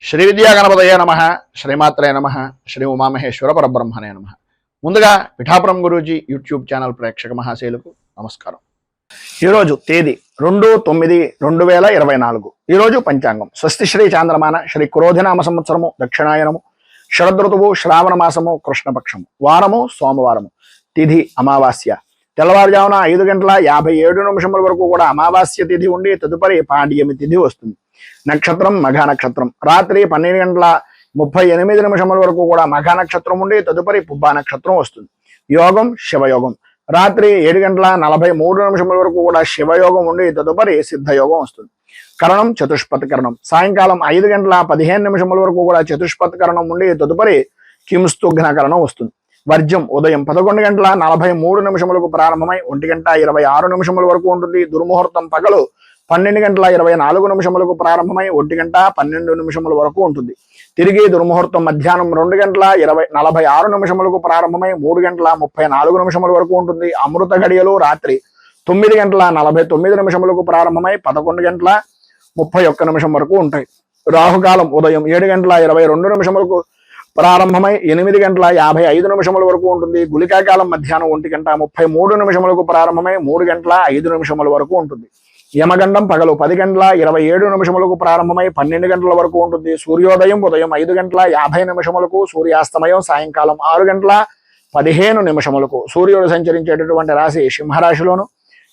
శ్రీ విద్యా గణపతయే నమః, శ్రీమాత్రే నమః, శ్రీ ఉమామహేశ్వర పరబ్రహ్మణే నమః. ముందుగా పిఠాపురం గురూజీ యూట్యూబ్ ఛానల్ ప్రేక్షక మహాశైలకు నమస్కారం. ఈరోజు తేదీ 2/9/2024. ఈరోజు పంచాంగం స్వస్తి శ్రీ చాంద్రమాన శ్రీ క్రోధినామ సంవత్సరము దక్షిణాయనము, శరదృతువు శ్రావణ మాసము కృష్ణపక్షము, వారము సోమవారము, తిథి అమావాస్య. తెల్లవారుజామున 5:57 వరకు కూడా అమావాస్య తిథి ఉండి తదుపరి పాడ్యమి తిథి వస్తుంది. నక్షత్రం మఘ నక్షత్రం. రాత్రి 12:38 వరకు కూడా మఘ నక్షత్రం ఉండి తదుపరి పుబ్బా నక్షత్రం వస్తుంది. యోగం శివయోగం. రాత్రి 7:43 వరకు కూడా శివయోగం ఉండి తదుపరి సిద్ధయోగం వస్తుంది. కరణం చతుష్పత్ కరణం. సాయంకాలం 5:15 వరకు కూడా చతుష్పత్ కరణం ఉండి తదుపరి కింస్తుఘ్న కరణం వస్తుంది. వర్జం ఉదయం 11:43 ప్రారంభమై 1:26 వరకు ఉంటుంది. దుర్ముహూర్తం పగలు 12:24 ప్రారంభమై 1:12 వరకు ఉంటుంది. తిరిగి దుర్ముహూర్తం మధ్యాహ్నం 2:46 ప్రారంభమై 3:34 వరకు ఉంటుంది. అమృత గడియలు రాత్రి 9:49 ప్రారంభమై 11:31 వరకు ఉంటాయి. రాహుకాలం ఉదయం 7:22 ప్రారంభమై 8:55 వరకు ఉంటుంది. గుళికాకాలం మధ్యాహ్నం 1:33 ప్రారంభమై 3:05 వరకు ఉంటుంది. యమగండం పగలు 10:27 ప్రారంభమై 12 వరకు ఉంటుంది. సూర్యోదయం ఉదయం 5:50 సూర్యాస్తమయం సాయంకాలం 6:15 సూర్యుడు సంచరించేటటువంటి రాశి సింహరాశిలోను,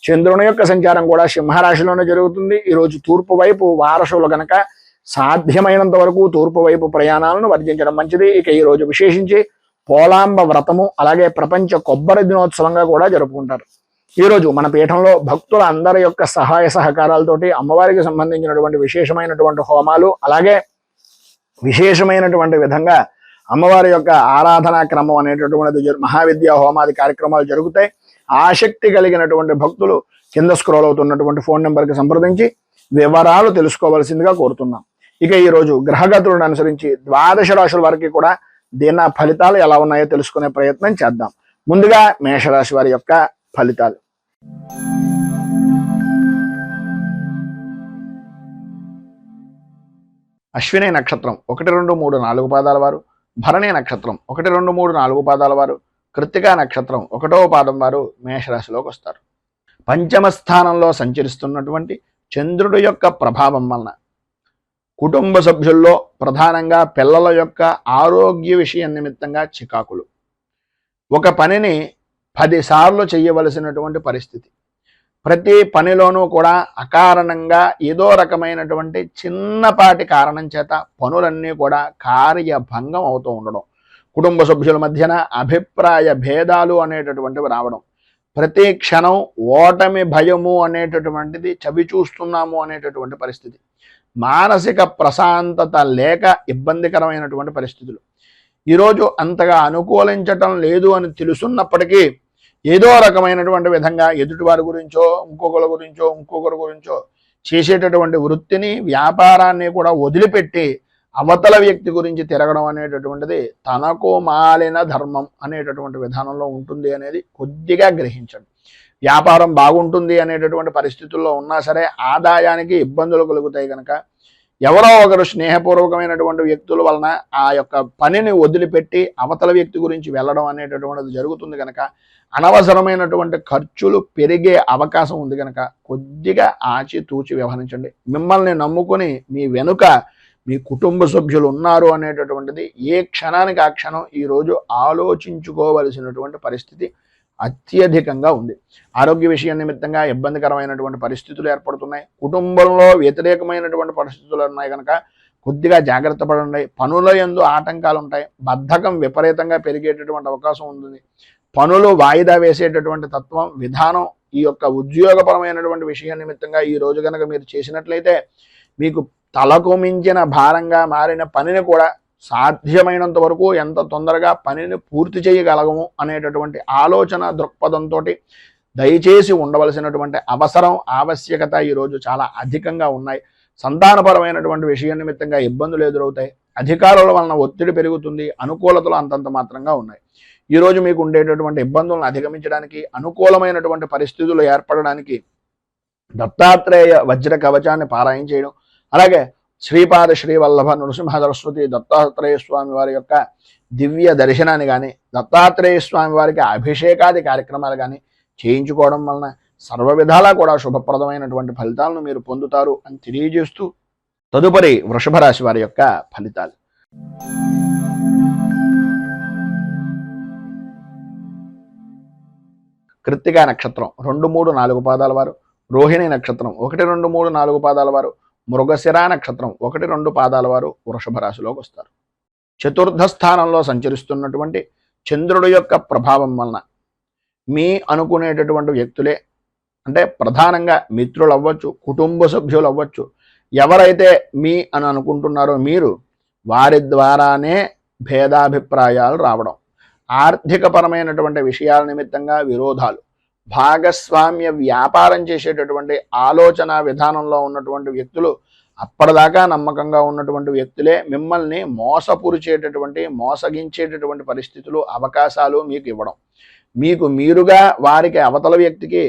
చంద్రుని యొక్క సంచారం కూడా సింహరాశిలోనే జరుగుతుంది. ఈరోజు తూర్పు వైపు వారసులు గనక సాధ్యమైనంత వరకు తూర్పు వైపు ప్రయాణాలను వర్జించడం మంచిది. ఇక ఈ రోజు విశేషించి పోలాంబ వ్రతము అలాగే ప్రపంచ కొబ్బరి దినోత్సవంగా కూడా జరుపుకుంటారు. ఈ రోజు మన పీఠంలో భక్తుల అందరి యొక్క సహాయ సహకారాలతోటి అమ్మవారికి సంబంధించినటువంటి విశేషమైనటువంటి హోమాలు అలాగే విశేషమైనటువంటి విధంగా అమ్మవారి యొక్క ఆరాధనా క్రమం అనేటటువంటిది మహావిద్యా హోమాది కార్యక్రమాలు జరుగుతాయి. ఆసక్తి కలిగినటువంటి భక్తులు కింద స్క్రోల్ అవుతున్నటువంటి ఫోన్ నెంబర్కి సంప్రదించి వివరాలు తెలుసుకోవాల్సిందిగా కోరుతున్నాం. ఇక ఈరోజు గ్రహగతులను అనుసరించి 12 రాశుల వారికి కూడా దీన ఫలితాలు ఎలా ఉన్నాయో తెలుసుకునే ప్రయత్నం చేద్దాం. ముందుగా మేషరాశి వారి యొక్క ఫలితాలు. అశ్విని నక్షత్రం 1, 2, 3, 4 పాదాల వారు, భరణి నక్షత్రం 1, 2, 3, 4 పాదాల వారు, కృత్తికా నక్షత్రం 1వ పాదం వారు మేషరాశిలోకి వస్తారు. పంచమ స్థానంలో సంచరిస్తున్నటువంటి చంద్రుడి యొక్క ప్రభావం వలన కుటుంబ సభ్యుల్లో ప్రధానంగా పిల్లల యొక్క ఆరోగ్య విషయం నిమిత్తంగా చికాకులు, ఒక పనిని 10 సార్లు చేయవలసినటువంటి పరిస్థితి, ప్రతి పనిలోనూ కూడా అకారణంగా ఏదో రకమైనటువంటి చిన్నపాటి కారణం చేత పనులన్నీ కూడా కార్యభంగం అవుతూ ఉండడం, కుటుంబ సభ్యుల మధ్యన అభిప్రాయ భేదాలు అనేటటువంటివి రావడం, ప్రతి క్షణం ఓటమి భయము అనేటటువంటిది చవి చూస్తున్నాము అనేటటువంటి పరిస్థితి, మానసిక ప్రశాంతత లేక ఇబ్బందికరమైనటువంటి పరిస్థితులు. ఈరోజు అంతగా అనుకూలించటం లేదు అని తెలుసున్నప్పటికీ ఏదో రకమైనటువంటి విధంగా ఎదుటివారి గురించో ఇంకొకరి గురించో చేసేటటువంటి వృత్తిని వ్యాపారాన్ని కూడా వదిలిపెట్టి అవతల వ్యక్తి గురించి తిరగడం అనేటటువంటిది తనకు మాలిన ధర్మం అనేటటువంటి విధానంలో ఉంటుంది అనేది కొద్దిగా గ్రహించండి. వ్యాపారం బాగుంటుంది అనేటటువంటి పరిస్థితుల్లో ఉన్నా సరే ఆదాయానికి ఇబ్బందులు కలుగుతాయి కనుక ఎవరో ఒకరు స్నేహపూర్వకమైనటువంటి వ్యక్తుల వలన ఆ యొక్క పనిని వదిలిపెట్టి అవతల వ్యక్తి గురించి వెళ్ళడం అనేటటువంటిది జరుగుతుంది కనుక అనవసరమైనటువంటి ఖర్చులు పెరిగే అవకాశం ఉంది కనుక కొద్దిగా ఆచితూచి వ్యవహరించండి. మిమ్మల్ని నమ్ముకుని మీ వెనుక మీ కుటుంబ సభ్యులు ఉన్నారు అనేటటువంటిది ఏ క్షణానికి ఆ క్షణం ఈరోజు ఆలోచించుకోవలసినటువంటి పరిస్థితి అత్యధికంగా ఉంది. ఆరోగ్య విషయం నిమిత్తంగా ఇబ్బందికరమైనటువంటి పరిస్థితులు ఏర్పడుతున్నాయి. కుటుంబంలో వ్యతిరేకమైనటువంటి పరిస్థితులు ఉన్నాయి కనుక కొద్దిగా జాగ్రత్త పడండి. పనుల యందు ఆటంకాలు ఉంటాయి. బద్ధకం విపరీతంగా పెరిగేటటువంటి అవకాశం ఉంటుంది. పనులు వాయిదా వేసేటటువంటి తత్వం విధానం ఈ యొక్క ఉద్యోగపరమైనటువంటి విషయం నిమిత్తంగా ఈ రోజు కనుక మీరు చేసినట్లయితే మీకు తలకు మించిన భారంగా మారిన పనిని కూడా సాధ్యమైనంత వరకు ఎంత తొందరగా పనిని పూర్తి చేయగలగము అనేటటువంటి ఆలోచన దృక్పథంతో దయచేసి ఉండవలసినటువంటి అవసరం ఆవశ్యకత ఈరోజు చాలా అధికంగా ఉన్నాయి. సంతానపరమైనటువంటి విషయం నిమిత్తంగా ఇబ్బందులు ఎదురవుతాయి. అధికారుల వలన ఒత్తిడి పెరుగుతుంది. అనుకూలతలు అంతంత మాత్రంగా ఉన్నాయి. ఈరోజు మీకు ఉండేటటువంటి ఇబ్బందులను అధిగమించడానికి అనుకూలమైనటువంటి పరిస్థితులు ఏర్పడడానికి దత్తాత్రేయ వజ్ర కవచాన్ని పారాయణ చేయడం అలాగే శ్రీపాద శ్రీవల్లభ నృసింహ సరస్వతి దత్తాత్రేయ స్వామి వారి యొక్క దివ్య దర్శనాన్ని కానీ, దత్తాత్రేయ స్వామి వారికి అభిషేకాది కార్యక్రమాలు కానీ చేయించుకోవడం వలన సర్వ విధాలా కూడా శుభప్రదమైనటువంటి ఫలితాలను మీరు పొందుతారు అని తెలియజేస్తూ, తదుపరి వృషభ రాశి వారి యొక్క ఫలితాలు. కృత్తికా నక్షత్రం 2, 3, 4 పాదాల వారు, రోహిణి నక్షత్రం 1, 2, 3, 4 పాదాల వారు, మృగశిర నక్షత్రం 1, 2 పాదాల వారు వృషభ రాశిలోకి వస్తారు. చతుర్థ స్థానంలో సంచరిస్తున్నటువంటి చంద్రుడి యొక్క ప్రభావం వలన మీ అనుకునేటటువంటి వ్యక్తులే, అంటే ప్రధానంగా మిత్రులు అవ్వచ్చు, కుటుంబ సభ్యులు అవ్వచ్చు, ఎవరైతే మీ అని అనుకుంటున్నారో మీరు, వారి ద్వారానే భేదాభిప్రాయాలు రావడం, ఆర్థికపరమైనటువంటి విషయాల నిమిత్తంగా విరోధాలు, భాగస్వామ్య వ్యాపారం చేసేటటువంటి ఆలోచన విధానంలో ఉన్నటువంటి వ్యక్తులు, అప్పటిదాకా నమ్మకంగా ఉన్నటువంటి వ్యక్తులే మిమ్మల్ని మోసగించేటటువంటి పరిస్థితులు, అవకాశాలు మీకు ఇవ్వడం, మీకు మీరుగా వారికి అవతల వ్యక్తికి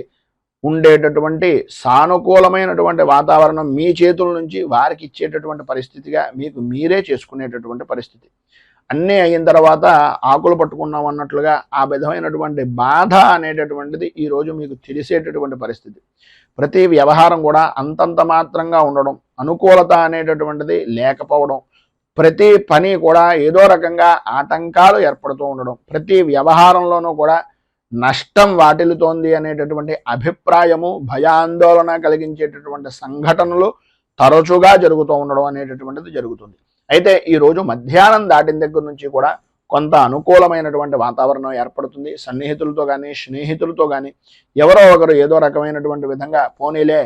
ఉండేటటువంటి సానుకూలమైనటువంటి వాతావరణం మీ చేతుల నుంచి వారికి ఇచ్చేటటువంటి పరిస్థితిగా మీకు మీరే చేసుకునేటటువంటి పరిస్థితి. అన్నీ అయిన తర్వాత ఆకులు పట్టుకున్నాం అన్నట్లుగా ఆ విధమైనటువంటి బాధ అనేటటువంటిది ఈరోజు మీకు తెలిసేటటువంటి పరిస్థితి. ప్రతి వ్యవహారం కూడా అంతంత మాత్రంగా ఉండడం, అనుకూలత అనేటటువంటిది లేకపోవడం, ప్రతి పని కూడా ఏదో రకంగా ఆటంకాలు ఏర్పడుతూ ఉండడం, ప్రతి వ్యవహారంలోనూ కూడా నష్టం వాటిల్లుతోంది అనేటటువంటి అభిప్రాయము, భయాందోళన కలిగించేటటువంటి సంఘటనలు తరచుగా జరుగుతూ ఉండడం అనేటటువంటిది జరుగుతుంది. అయితే ఈరోజు మధ్యాహ్నం దాటిన దగ్గర నుంచి కూడా కొంత అనుకూలమైనటువంటి వాతావరణం ఏర్పడుతుంది. సన్నిహితులతో కానీ, స్నేహితులతో కానీ ఎవరో ఒకరు ఏదో రకమైనటువంటి విధంగా పోనీలే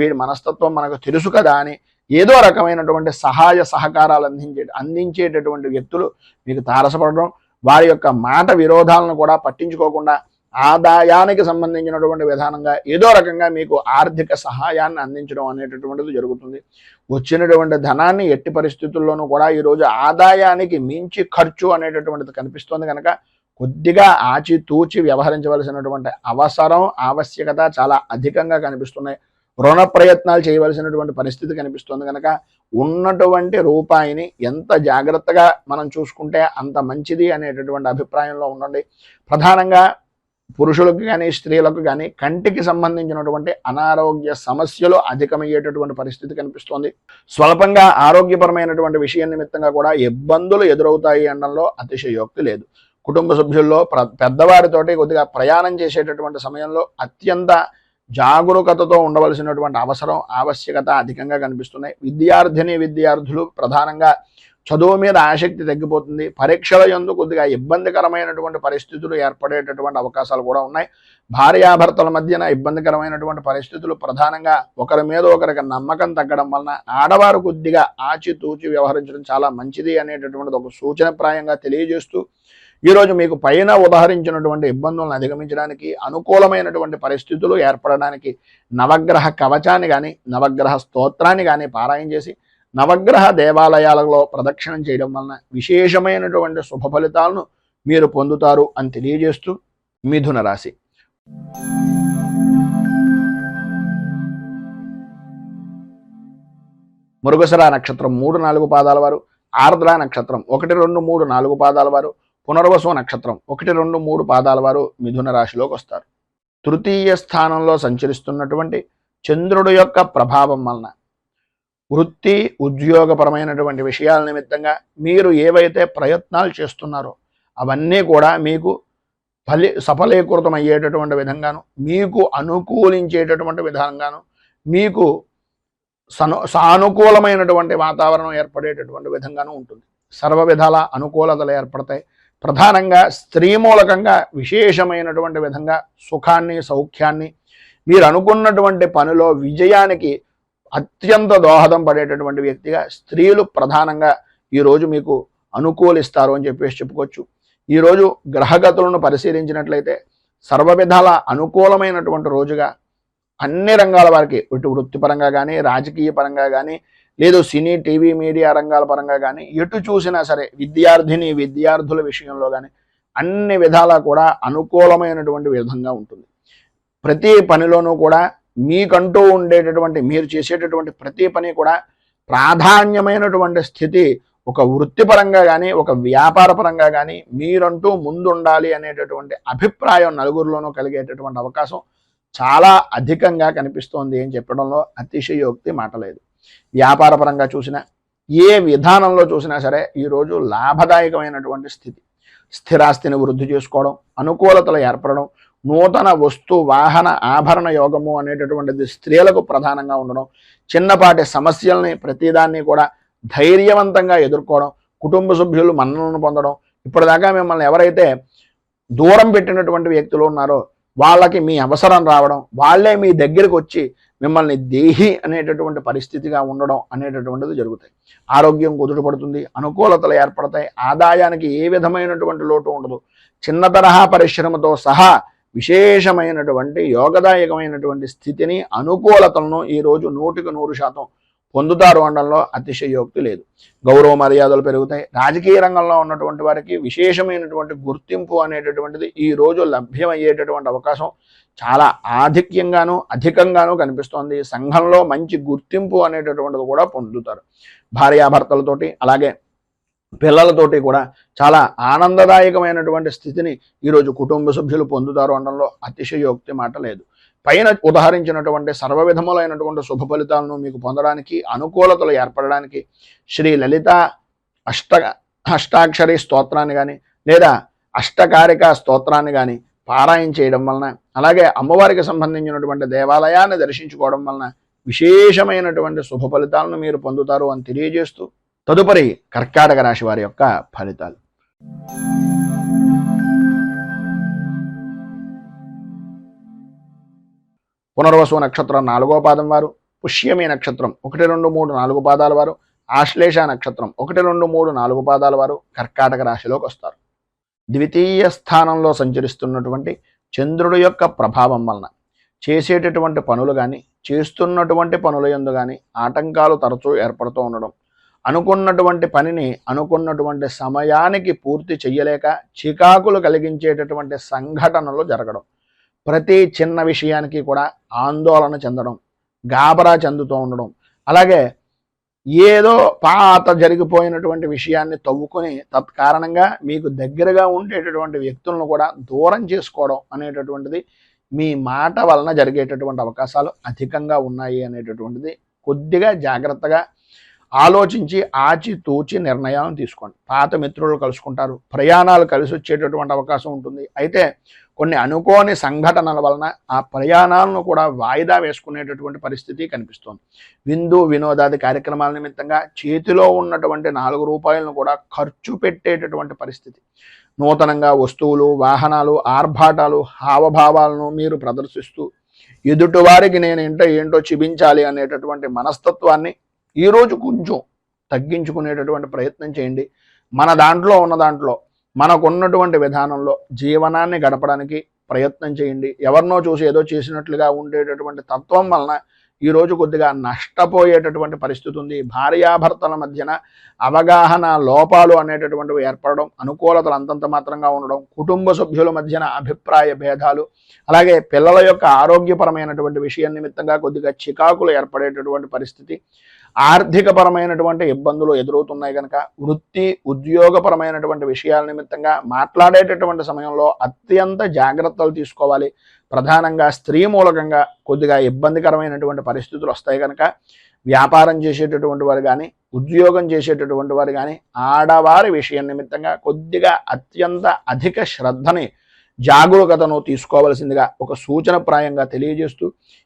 వీడి మనస్తత్వం మనకు తెలుసు కదా అని ఏదో రకమైనటువంటి సహాయ సహకారాలు అందించేటటువంటి వ్యక్తులు మీకు తారసపడడం, వారి యొక్క మాట విరోధాలను కూడా పట్టించుకోకుండా ఆదాయానికి సంబంధించినటువంటి విధానంగా ఏదో రకంగా మీకు ఆర్థిక సహాయాన్ని అందించడం అనేటటువంటిది జరుగుతుంది. వచ్చినటువంటి ధనాన్ని ఎట్టి పరిస్థితుల్లోనూ కూడా ఈరోజు ఆదాయానికి మించి ఖర్చు అనేటటువంటిది కనిపిస్తోంది కనుక కొద్దిగా ఆచితూచి వ్యవహరించవలసినటువంటి అవసరం, ఆవశ్యకత చాలా అధికంగా కనిపిస్తున్నాయి. రుణ ప్రయత్నాలు చేయవలసినటువంటి పరిస్థితి కనిపిస్తుంది కనుక ఉన్నటువంటి రూపాయిని ఎంత జాగ్రత్తగా మనం చూసుకుంటే అంత మంచిది అనేటటువంటి అభిప్రాయంలో ఉండండి. ప్రధానంగా పురుషులకు కానీ, స్త్రీలకు కానీ కంటికి సంబంధించినటువంటి అనారోగ్య సమస్యలు అధికమయ్యేటటువంటి పరిస్థితి కనిపిస్తోంది. స్వల్పంగా ఆరోగ్యపరమైనటువంటి విషయం నిమిత్తంగా కూడా ఇబ్బందులు ఎదురవుతాయి అనడంలో అతిశయోక్తి లేదు. కుటుంబ సభ్యుల్లో పెద్దవారితోటి కొద్దిగా ప్రయాణం చేసేటటువంటి సమయంలో అత్యంత జాగరూకతతో ఉండవలసినటువంటి అవసరం, ఆవశ్యకత అధికంగా కనిపిస్తున్నాయి. విద్యార్థులు ప్రధానంగా చదువు మీద ఆసక్తి తగ్గిపోతుంది. పరీక్షల యందు కొద్దిగా ఇబ్బందికరమైనటువంటి పరిస్థితులు ఏర్పడేటటువంటి అవకాశాలు కూడా ఉన్నాయి. భార్యాభర్తల మధ్యన ఇబ్బందికరమైనటువంటి పరిస్థితులు, ప్రధానంగా ఒకరి మీద ఒకరికి నమ్మకం తగ్గడం వలన ఆడవారు కొద్దిగా ఆచితూచి వ్యవహరించడం చాలా మంచిది అనేటటువంటిది ఒక సూచనప్రాయంగా తెలియజేస్తూ, ఈరోజు మీకు పైన ఉదాహరించినటువంటి ఇబ్బందులను అధిగమించడానికి, అనుకూలమైనటువంటి పరిస్థితులు ఏర్పడడానికి నవగ్రహ కవచాన్ని కానీ, నవగ్రహ స్తోత్రాన్ని కానీ పారాయణ చేసి నవగ్రహ దేవాలయాలలో ప్రదక్షిణం చేయడం వలన విశేషమైనటువంటి శుభ ఫలితాలను మీరు పొందుతారు అని తెలియజేస్తూ, మిథున రాశి. మృగశిర నక్షత్రం 3, 4 పాదాల వారు, ఆర్ద్ర నక్షత్రం 1, 2, 3, 4 పాదాల వారు, పునర్వసు నక్షత్రం 1, 2, 3 పాదాల వారు మిథున రాశిలోకి వస్తారు. తృతీయ స్థానంలో సంచరిస్తున్నటువంటి చంద్రుడు యొక్క ప్రభావం వలన వృత్తి, ఉద్యోగపరమైనటువంటి విషయాల నిమిత్తంగా మీరు ఏవైతే ప్రయత్నాలు చేస్తున్నారో అవన్నీ కూడా మీకు సఫలీకృతమయ్యేటటువంటి విధంగాను, మీకు అనుకూలించేటటువంటి విధంగాను, మీకు సానుకూలమైనటువంటి వాతావరణం ఏర్పడేటటువంటి విధంగాను ఉంటుంది. సర్వ విధాల అనుకూలతలు ఏర్పడతాయి. ప్రధానంగా స్త్రీ మూలకంగా విశేషమైనటువంటి విధంగా సుఖాన్ని, సౌఖ్యాన్ని, మీరు అనుకున్నటువంటి పనిలో విజయానికి అత్యంత దోహదం పడేటటువంటి వ్యక్తిగా స్త్రీలు ప్రధానంగా ఈరోజు మీకు అనుకూలిస్తారు అని చెప్పుకోవచ్చు. ఈరోజు గ్రహగతులను పరిశీలించినట్లయితే సర్వ విధాల అనుకూలమైనటువంటి రోజుగా అన్ని రంగాల వారికి, ఇటు వృత్తిపరంగా కానీ, రాజకీయ పరంగా కానీ, లేదు సినీ, టీవీ, మీడియా రంగాల పరంగా కానీ, ఎటు చూసినా సరే విద్యార్థుల విషయంలో కానీ అన్ని విధాలా కూడా అనుకూలమైనటువంటి విధంగా ఉంటుంది. ప్రతి పనిలోనూ కూడా మీకంటూ ఉండేటటువంటి, మీరు చేసేటటువంటి ప్రతి పని కూడా ప్రాధాన్యమైనటువంటి స్థితి ఒక వృత్తిపరంగా కానీ ఒక వ్యాపార పరంగా కానీ మీరంటూ ముందుండాలి అనేటటువంటి అభిప్రాయం నలుగురిలోనూ కలిగేటటువంటి అవకాశం చాలా అధికంగా కనిపిస్తోంది అని చెప్పడంలో అతిశయోక్తి మాట లేదు. వ్యాపార పరంగా చూసినా ఏ విధానంలో చూసినా సరే ఈరోజు లాభదాయకమైనటువంటి స్థితి. స్థిరాస్తిని వృద్ధి చేసుకోవడం, అనుకూలతలు ఏర్పడడం, నూతన వస్తు వాహన ఆభరణ యోగము అనేటటువంటిది స్త్రీలకు ప్రధానంగా ఉండడం, చిన్నపాటి సమస్యల్ని ప్రతిదాన్ని కూడా ధైర్యవంతంగా ఎదుర్కోవడం, కుటుంబ సభ్యులు మన్ననలను పొందడం, ఇప్పటిదాకా మిమ్మల్ని ఎవరైతే దూరం పెట్టినటువంటి వ్యక్తులు ఉన్నారో వాళ్ళకి మీ అవసరం రావడం, వాళ్ళే మీ దగ్గరికి వచ్చి మిమ్మల్ని దేహి అనేటటువంటి పరిస్థితిగా ఉండడం అనేటటువంటిది జరుగుతాయి. ఆరోగ్యం కుదుటపడుతుంది, అనుకూలతలు ఏర్పడతాయి, ఆదాయానికి ఏ విధమైనటువంటి లోటు ఉండదు. చిన్న తరహా పరిశ్రమతో సహా విశేషమైనటువంటి యోగదాయకమైనటువంటి స్థితిని, అనుకూలతలను ఈరోజు 100% పొందుతారు అనడంలో అతిశయోక్తి లేదు. గౌరవ మర్యాదలు పెరుగుతాయి. రాజకీయ రంగంలో ఉన్నటువంటి వారికి విశేషమైనటువంటి గుర్తింపు అనేటటువంటిది ఈరోజు లభ్యమయ్యేటటువంటి అవకాశం చాలా అధికంగాను కనిపిస్తోంది. సంఘంలో మంచి గుర్తింపు అనేటటువంటిది కూడా పొందుతారు. భార్యాభర్తలతోటి అలాగే పిల్లలతోటి కూడా చాలా ఆనందదాయకమైనటువంటి స్థితిని ఈరోజు కుటుంబ సభ్యులు పొందుతారు అనడంలో అతిశయోక్తి మాట లేదు. పైన ఉదాహరించినటువంటి సర్వ విధములైనటువంటి శుభ ఫలితాలను మీకు పొందడానికి, అనుకూలతలు ఏర్పడడానికి శ్రీ లలిత అష్టాక్షరి స్తోత్రాన్ని కానీ లేదా అష్టకారిక స్తోత్రాన్ని కానీ పారాయణ చేయడం వలన, అలాగే అమ్మవారికి సంబంధించినటువంటి దేవాలయాన్ని దర్శించుకోవడం వలన విశేషమైనటువంటి శుభ ఫలితాలను మీరు పొందుతారు అని తెలియజేస్తూ తదుపరి కర్కాటక రాశి వారి యొక్క ఫలితాలు. పునర్వసు నక్షత్రం 4వ పాదం వారు, పుష్యమి నక్షత్రం 1, 2, 3, 4 పాదాల వారు, ఆశ్లేష నక్షత్రం 1, 2, 3, 4 పాదాల వారు కర్కాటక రాశిలోకి వస్తారు. ద్వితీయ స్థానంలో సంచరిస్తున్నటువంటి చంద్రుడి యొక్క ప్రభావం వలన చేసేటటువంటి పనులు కానీ, చేస్తున్నటువంటి పనుల యందు కానీ ఆటంకాలు తరచూ ఏర్పడుతూ ఉండడం, అనుకున్నటువంటి పనిని అనుకున్నటువంటి సమయానికి పూర్తి చెయ్యలేక చికాకులు కలిగించేటటువంటి సంఘటనలు జరగడం, ప్రతి చిన్న విషయానికి కూడా ఆందోళన చెందడం, గాబరా చెందుతూ ఉండడం, అలాగే ఏదో పాత జరిగిపోయినటువంటి విషయాన్ని తవ్వుకొని తత్కారణంగా మీకు దగ్గరగా ఉండేటటువంటి వ్యక్తులను కూడా దూరం చేసుకోవడం అనేటటువంటిది మీ మాట వలన జరిగేటటువంటి అవకాశాలు అధికంగా ఉన్నాయి అనేటటువంటిది కొద్దిగా జాగ్రత్తగా ఆలోచించి ఆచితూచి నిర్ణయాలను తీసుకోండి. పాత మిత్రులు కలుసుకుంటారు, ప్రయాణాలు కలిసి వచ్చేటటువంటి అవకాశం ఉంటుంది. అయితే కొన్ని అనుకోని సంఘటనల వలన ఆ ప్రయాణాలను కూడా వాయిదా వేసుకునేటటువంటి పరిస్థితి కనిపిస్తోంది. విందు వినోదాది కార్యక్రమాల నిమిత్తంగా చేతిలో ఉన్నటువంటి 4 రూపాయలను కూడా ఖర్చు పెట్టేటటువంటి పరిస్థితి. నూతనంగా వస్తువులు, వాహనాలు, ఆర్భాటాలు, హావభావాలను మీరు ప్రదర్శిస్తూ ఎదుటివారికి నేను ఏంటో చూపించాలి అనేటటువంటి మనస్తత్వాన్ని ఈరోజు కొంచెం తగ్గించుకునేటటువంటి ప్రయత్నం చేయండి. మన దాంట్లో ఉన్న దాంట్లో మనకున్నటువంటి విధానంలో జీవనాన్ని గడపడానికి ప్రయత్నం చేయండి. ఎవరినో చూసి ఏదో చేసినట్లుగా ఉండేటటువంటి తత్వం వలన ఈరోజు కొద్దిగా నష్టపోయేటటువంటి పరిస్థితి ఉంది. భార్యాభర్తల మధ్యన అవగాహన లోపాలు అనేటటువంటివి ఏర్పడడం, అనుకూలతలు అంతంత మాత్రంగా ఉండడం, కుటుంబ సభ్యుల మధ్యన అభిప్రాయ భేదాలు, అలాగే పిల్లల యొక్క ఆరోగ్యపరమైనటువంటి విషయం నిమిత్తంగా కొద్దిగా చికాకులు ఏర్పడేటటువంటి పరిస్థితి, ఆర్థికపరమైనటువంటి ఇబ్బందులు ఎదురవుతున్నాయి కనుక వృత్తి ఉద్యోగపరమైనటువంటి విషయాల నిమిత్తంగా మాట్లాడేటటువంటి సమయంలో అత్యంత జాగ్రత్తలు తీసుకోవాలి. ప్రధానంగా స్త్రీ మూలకంగా కొద్దిగా ఇబ్బందికరమైనటువంటి పరిస్థితులు వస్తాయి కనుక వ్యాపారం చేసేటటువంటి వారు కానీ, ఉద్యోగం చేసేటటువంటి వారు కానీ ఆడవారి విషయం నిమిత్తంగా కొద్దిగా అత్యంత అధిక శ్రద్ధని, జాగరూకతను తీసుకోవాల్సిందిగా ఒక సూచనప్రాయంగా తెలియజేస్తూ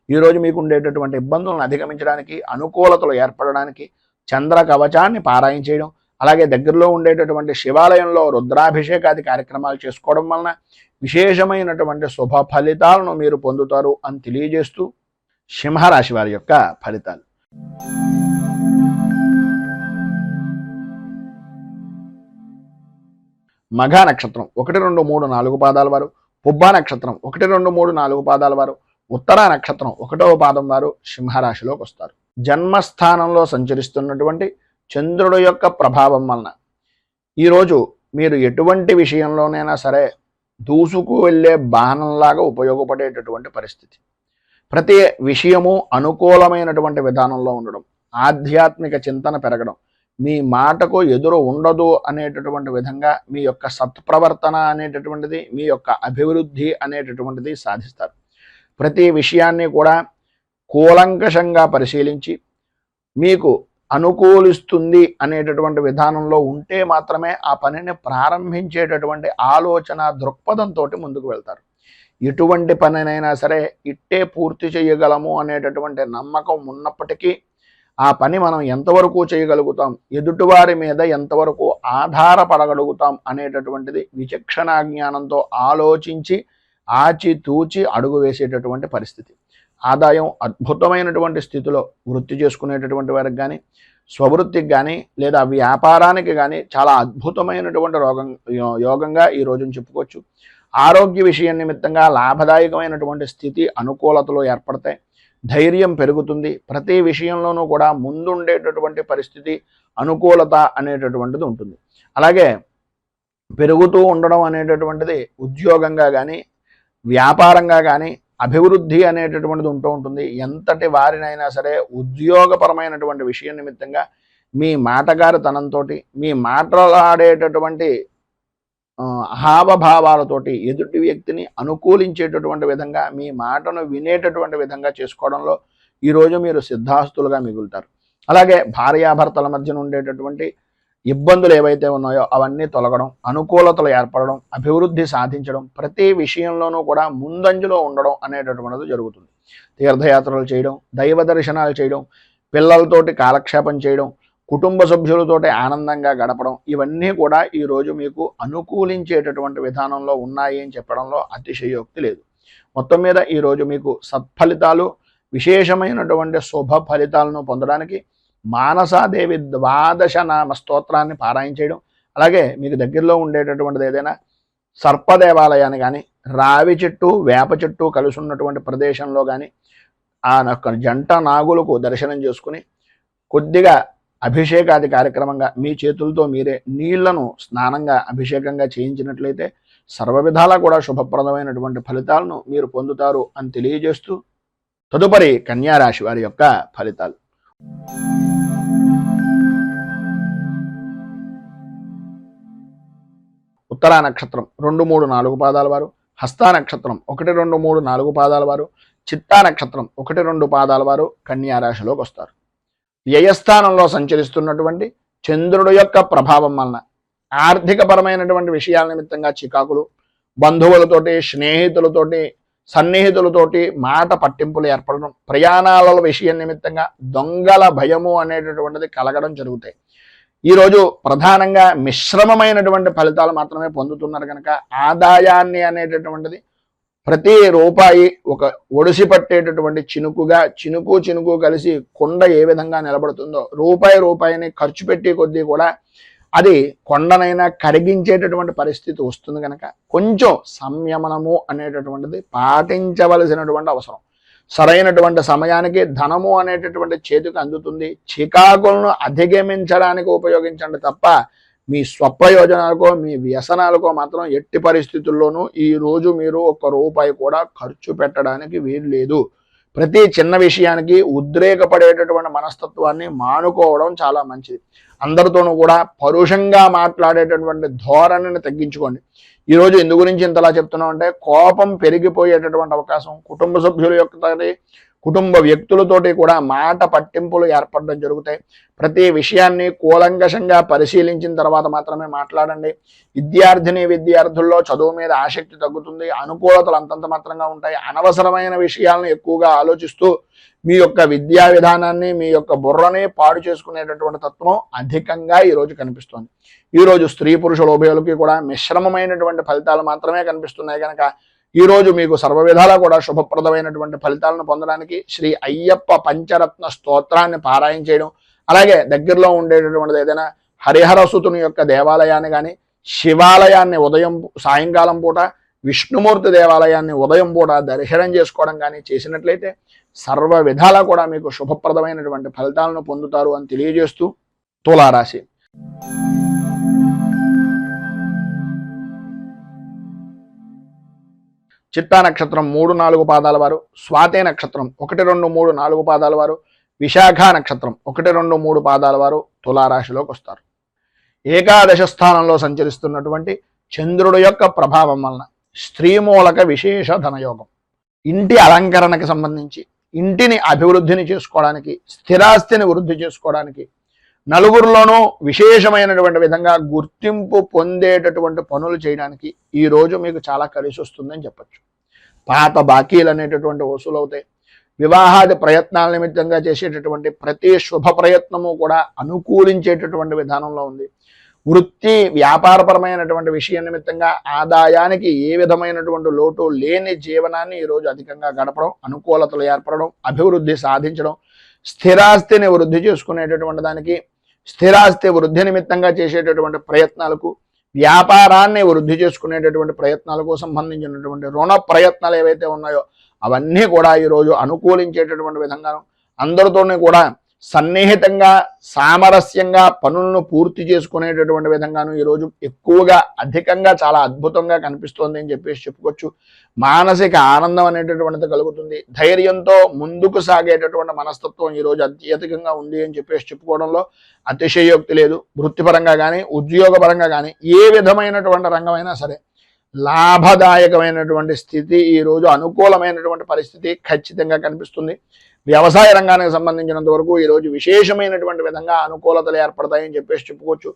ఈరోజు మీకు ఉండేటటువంటి ఇబ్బందులను అధిగమించడానికి, అనుకూలతలు ఏర్పడడానికి చంద్ర కవచాన్ని పారాయణ చేయడం, అలాగే దగ్గరలో ఉండేటటువంటి శివాలయంలో రుద్రాభిషేకాది కార్యక్రమాలు చేసుకోవడం వలన విశేషమైనటువంటి శుభ ఫలితాలను మీరు పొందుతారు అని తెలియజేస్తూ సింహరాశి వారి యొక్క ఫలితాలు. మఘ నక్షత్రం 1, 2, 3, 4 పాదాల వారు, పుబ్బ నక్షత్రం 1, 2, 3, 4 పాదాల వారు, ఉత్తర నక్షత్రం 1వ పాదం వారు సింహరాశిలోకి వస్తారు. జన్మస్థానంలో సంచరిస్తున్నటువంటి చంద్రుడు యొక్క ప్రభావం వలన ఈరోజు మీరు ఎటువంటి విషయంలోనైనా సరే దూసుకు వెళ్ళే బాణంలాగా ఉపయోగపడేటటువంటి పరిస్థితి. ప్రతి విషయము అనుకూలమైనటువంటి విధానంలో ఉండడం, ఆధ్యాత్మిక చింతన పెరగడం, మీ మాటకు ఎదురు ఉండదు అనేటటువంటి విధంగా మీ యొక్క సత్ప్రవర్తన అనేటటువంటిది, మీ యొక్క అభివృద్ధి అనేటటువంటిది సాధిస్తారు. ప్రతి విషయాన్ని కూడా కూలంకషంగా పరిశీలించి మీకు అనుకూలిస్తుంది అనేటటువంటి విధానంలో ఉంటే మాత్రమే ఆ పనిని ప్రారంభించేటటువంటి ఆలోచన దృక్పథంతో ముందుకు వెళ్తారు. ఎటువంటి పనినైనా సరే ఇట్టే పూర్తి చేయగలము అనేటటువంటి నమ్మకం ఉన్నప్పటికీ ఆ పని మనం ఎంతవరకు చేయగలుగుతాం, ఎదుటివారి మీద ఎంతవరకు ఆధారపడగలుగుతాం అనేటటువంటిది విచక్షణా జ్ఞానంతో ఆలోచించి ఆచితూచి అడుగు వేసేటటువంటి పరిస్థితి. ఆదాయం అద్భుతమైనటువంటి స్థితిలో వృత్తి చేసుకునేటటువంటి వారికి కానీ, స్వవృత్తికి కానీ, లేదా వ్యాపారానికి కానీ చాలా అద్భుతమైనటువంటి యోగంగా ఈ రోజును చెప్పుకోవచ్చు. ఆరోగ్య విషయం నిమిత్తంగా లాభదాయకమైనటువంటి స్థితి, అనుకూలతలు ఏర్పడతాయి. ధైర్యం పెరుగుతుంది. ప్రతి విషయంలోనూ కూడా ముందుండేటటువంటి పరిస్థితి, అనుకూలత అనేటటువంటిది ఉంటుంది. అలాగే పెరుగుతూ ఉండడం అనేటటువంటిది ఉద్యోగంగా కానీ, వ్యాపారంగా కానీ అభివృద్ధి అనేటటువంటిది ఉంటూ ఉంటుంది. ఎంతటి వారినైనా సరే ఉద్యోగపరమైనటువంటి విషయం నిమిత్తంగా మీ మాటగారితనంతో, మీ మాట్లాడేటటువంటి హావభావాలతోటి ఎదుటి వ్యక్తిని అనుకూలించేటటువంటి విధంగా, మీ మాటను వినేటటువంటి విధంగా చేసుకోవడంలో ఈరోజు మీరు సిద్ధాస్తులుగా మిగులుతారు. అలాగే భార్యాభర్తల మధ్యన ఉండేటటువంటి ఇబ్బందులు ఏవైతే ఉన్నాయో అవన్నీ తొలగడం, అనుకూలతలు ఏర్పడడం, అభివృద్ధి సాధించడం, ప్రతి విషయంలోనూ కూడా ముందంజలో ఉండడం అనేటటువంటిది జరుగుతుంది. తీర్థయాత్రలు చేయడం, దైవ దర్శనాలు చేయడం, పిల్లలతోటి కాలక్షేపం చేయడం, కుటుంబ సభ్యులతోటి ఆనందంగా గడపడం, ఇవన్నీ కూడా ఈరోజు మీకు అనుకూలించేటటువంటి విధానంలో ఉన్నాయి అని చెప్పడంలో అతిశయోక్తి లేదు. మొత్తం మీద ఈరోజు మీకు సత్ఫలితాలు, విశేషమైనటువంటి శుభ ఫలితాలను పొందడానికి మానసాదేవి 12 నామ స్తోత్రాన్ని పారాయణ చేయడం, అలాగే మీకు దగ్గరలో ఉండేటటువంటిది ఏదైనా సర్పదేవాలయాన్ని కానీ, రావి చెట్టు వేప చెట్టు కలిసి ఉన్నటువంటి ప్రదేశంలో కానీ ఆ జంట నాగులకు దర్శనం చేసుకుని కొద్దిగా అభిషేకాది కార్యక్రమంగా మీ చేతులతో మీరే నీళ్లను స్నానంగా అభిషేకంగా చేయించినట్లయితే సర్వ విధాలా కూడా శుభప్రదమైనటువంటి ఫలితాలను మీరు పొందుతారు అని తెలియజేస్తూ తదుపరి కన్యారాశి వారి యొక్క ఫలితాలు. ఉత్తరా నక్షత్రం 2, 3, 4 పాదాల వారు, హస్తా నక్షత్రం 1, 2, 3, 4 పాదాల వారు, చిత్తా నక్షత్రం 1, 2 పాదాల వారు కన్యారాశిలోకి వస్తారు. వ్యయస్థానంలో సంచరిస్తున్నటువంటి చంద్రుడు యొక్క ప్రభావం వలన ఆర్థికపరమైనటువంటి విషయాల నిమిత్తంగా చికాకులు, బంధువులతోటి, స్నేహితులతోటి, సన్నిహితులతోటి మాట పట్టింపులు ఏర్పడడం, ప్రయాణాల విషయం నిమిత్తంగా దొంగల భయము అనేటటువంటిది కలగడం జరుగుతాయి. ఈరోజు ప్రధానంగా మిశ్రమమైనటువంటి ఫలితాలు మాత్రమే పొందుతున్నారు కనుక ఆదాయాన్ని అనేటటువంటిది ప్రతి రూపాయి ఒక ఒడిసి పట్టేటటువంటి చినుకుగా, చినుకు కలిసి కొండ ఏ విధంగా నిలబడుతుందో రూపాయిని ఖర్చు పెట్టే కొద్దీ కూడా అది కొండనైనా కరిగించేటటువంటి పరిస్థితి వస్తుంది కనుక కొంచెం సంయమనము అనేటటువంటిది పాటించవలసినటువంటి అవసరం. సరైనటువంటి సమయానికి ధనము అనేటటువంటి చేతికి అందుతుంది. చికాకులను అధిగమించడానికి ఉపయోగించండి తప్ప మీ స్వప్రయోజనాలకో మీ వ్యసనాలకో మాత్రం ఎట్టి పరిస్థితుల్లోనూ ఈరోజు మీరు ₹1 కూడా ఖర్చు పెట్టడానికి వీలు లేదు. ప్రతి చిన్న విషయానికి ఉద్రేకపడేటటువంటి మనస్తత్వాన్ని మానుకోవడం చాలా మంచిది. అందరితోనూ కూడా పరుషంగా మాట్లాడేటటువంటి ధోరణిని తగ్గించుకోండి. ఈరోజు ఎందు గురించి ఇంతలా చెప్తున్నాం అంటే కోపం పెరిగిపోయేటటువంటి అవకాశం, కుటుంబ సభ్యుల యొక్క కుటుంబ వ్యక్తులతోటి కూడా మాట పట్టింపులు ఏర్పడడం జరుగుతాయి. ప్రతి విషయాన్ని కూలంకషంగా పరిశీలించిన తర్వాత మాత్రమే మాట్లాడండి. విద్యార్థుల్లో చదువు మీద ఆసక్తి తగ్గుతుంది. అనుకూలతలు అంతంత మాత్రంగా ఉంటాయి. అనవసరమైన విషయాలను ఎక్కువగా ఆలోచిస్తూ మీ యొక్క విద్యా విధానాన్ని, మీ యొక్క బుర్రని పాడు చేసుకునేటటువంటి తత్వం అధికంగా ఈరోజు కనిపిస్తుంది. ఈరోజు స్త్రీ పురుషుల ఉభయులకి కూడా మిశ్రమమైనటువంటి ఫలితాలు మాత్రమే కనిపిస్తున్నాయి కనుక ఈరోజు మీకు సర్వవిధాలా కూడా శుభప్రదమైనటువంటి ఫలితాలను పొందడానికి శ్రీ అయ్యప్ప పంచరత్న స్తోత్రాన్ని పారాయణ చేయడం, అలాగే దగ్గరలో ఉండేటటువంటిది ఏదైనా హరిహరసుతుని యొక్క దేవాలయాన్ని కానీ, శివాలయాన్ని సాయంకాలం పూట, విష్ణుమూర్తి దేవాలయాన్ని ఉదయం పూట దర్శనం చేసుకోవడం కానీ చేసినట్లయితే సర్వ విధాలా కూడా మీకు శుభప్రదమైనటువంటి ఫలితాలను పొందుతారు అని తెలియజేస్తూ తులారాశి. చిత్తా నక్షత్రం 3, 4 పాదాల వారు, స్వాతే నక్షత్రం 1, 2, 3, 4 పాదాల వారు, విశాఖ నక్షత్రం 1, 2, 3 పాదాల వారు తులారాశిలోకి వస్తారు. ఏకాదశ స్థానంలో సంచరిస్తున్నటువంటి చంద్రుడు యొక్క ప్రభావం వలన స్త్రీమూలక విశేష ధనయోగం, ఇంటి అలంకరణకి సంబంధించి, ఇంటిని అభివృద్ధిని చేసుకోవడానికి, స్థిరాస్తిని వృద్ధి చేసుకోవడానికి, నలుగురిలోనూ విశేషమైనటువంటి విధంగా గుర్తింపు పొందేటటువంటి పనులు చేయడానికి ఈరోజు మీకు చాలా కలిసి వస్తుందని చెప్పచ్చు. పాత బాకీలు అనేటటువంటి వసూలవుతాయి. వివాహాది ప్రయత్నాల నిమిత్తంగా చేసేటటువంటి ప్రతి శుభ ప్రయత్నము కూడా అనుకూలించేటటువంటి విధానంలో ఉంది. వృత్తి వ్యాపారపరమైనటువంటి విషయం నిమిత్తంగా ఆదాయానికి ఏ విధమైనటువంటి లోటు లేని జీవనాన్ని ఈరోజు అధికంగా గడపడం, అనుకూలతలు ఏర్పడడం, అభివృద్ధి సాధించడం, స్థిరాస్తిని వృద్ధి చేసుకునేటటువంటి దానికి, స్థిరాస్తి వృద్ధి నిమిత్తంగా చేసేటటువంటి ప్రయత్నాలకు, వ్యాపారాన్ని వృద్ధి చేసుకునేటటువంటి ప్రయత్నాలకు సంబంధించినటువంటి రుణ ప్రయత్నాలు ఏవైతే ఉన్నాయో అవన్నీ కూడా ఈరోజు అనుకూలించేటటువంటి విధంగాను, అందరితోనే కూడా సన్నిహితంగా సామరస్యంగా పనులను పూర్తి చేసుకునేటటువంటి విధంగాను ఈరోజు ఎక్కువగా అధికంగా చాలా అద్భుతంగా కనిపిస్తోంది అని చెప్పేసి చెప్పుకోవచ్చు. మానసిక ఆనందం అనేటటువంటిది కలుగుతుంది. ధైర్యంతో ముందుకు సాగేటటువంటి మనస్తత్వం ఈరోజు అత్యధికంగా ఉంది అని చెప్పేసి చెప్పుకోవడంలో అతిశయోక్తి లేదు. వృత్తిపరంగా కానీ ఉద్యోగపరంగా కానీ ఏ విధమైనటువంటి రంగమైనా సరే లాభదాయకమైనటువంటి స్థితి, ఈరోజు అనుకూలమైనటువంటి పరిస్థితి ఖచ్చితంగా కనిపిస్తుంది. వ్యవసాయ రంగానికి సంబంధించినంత వరకు ఈరోజు విశేషమైనటువంటి విధంగా అనుకూలతలు ఏర్పడతాయని చెప్పేసి చెప్పుకోవచ్చు.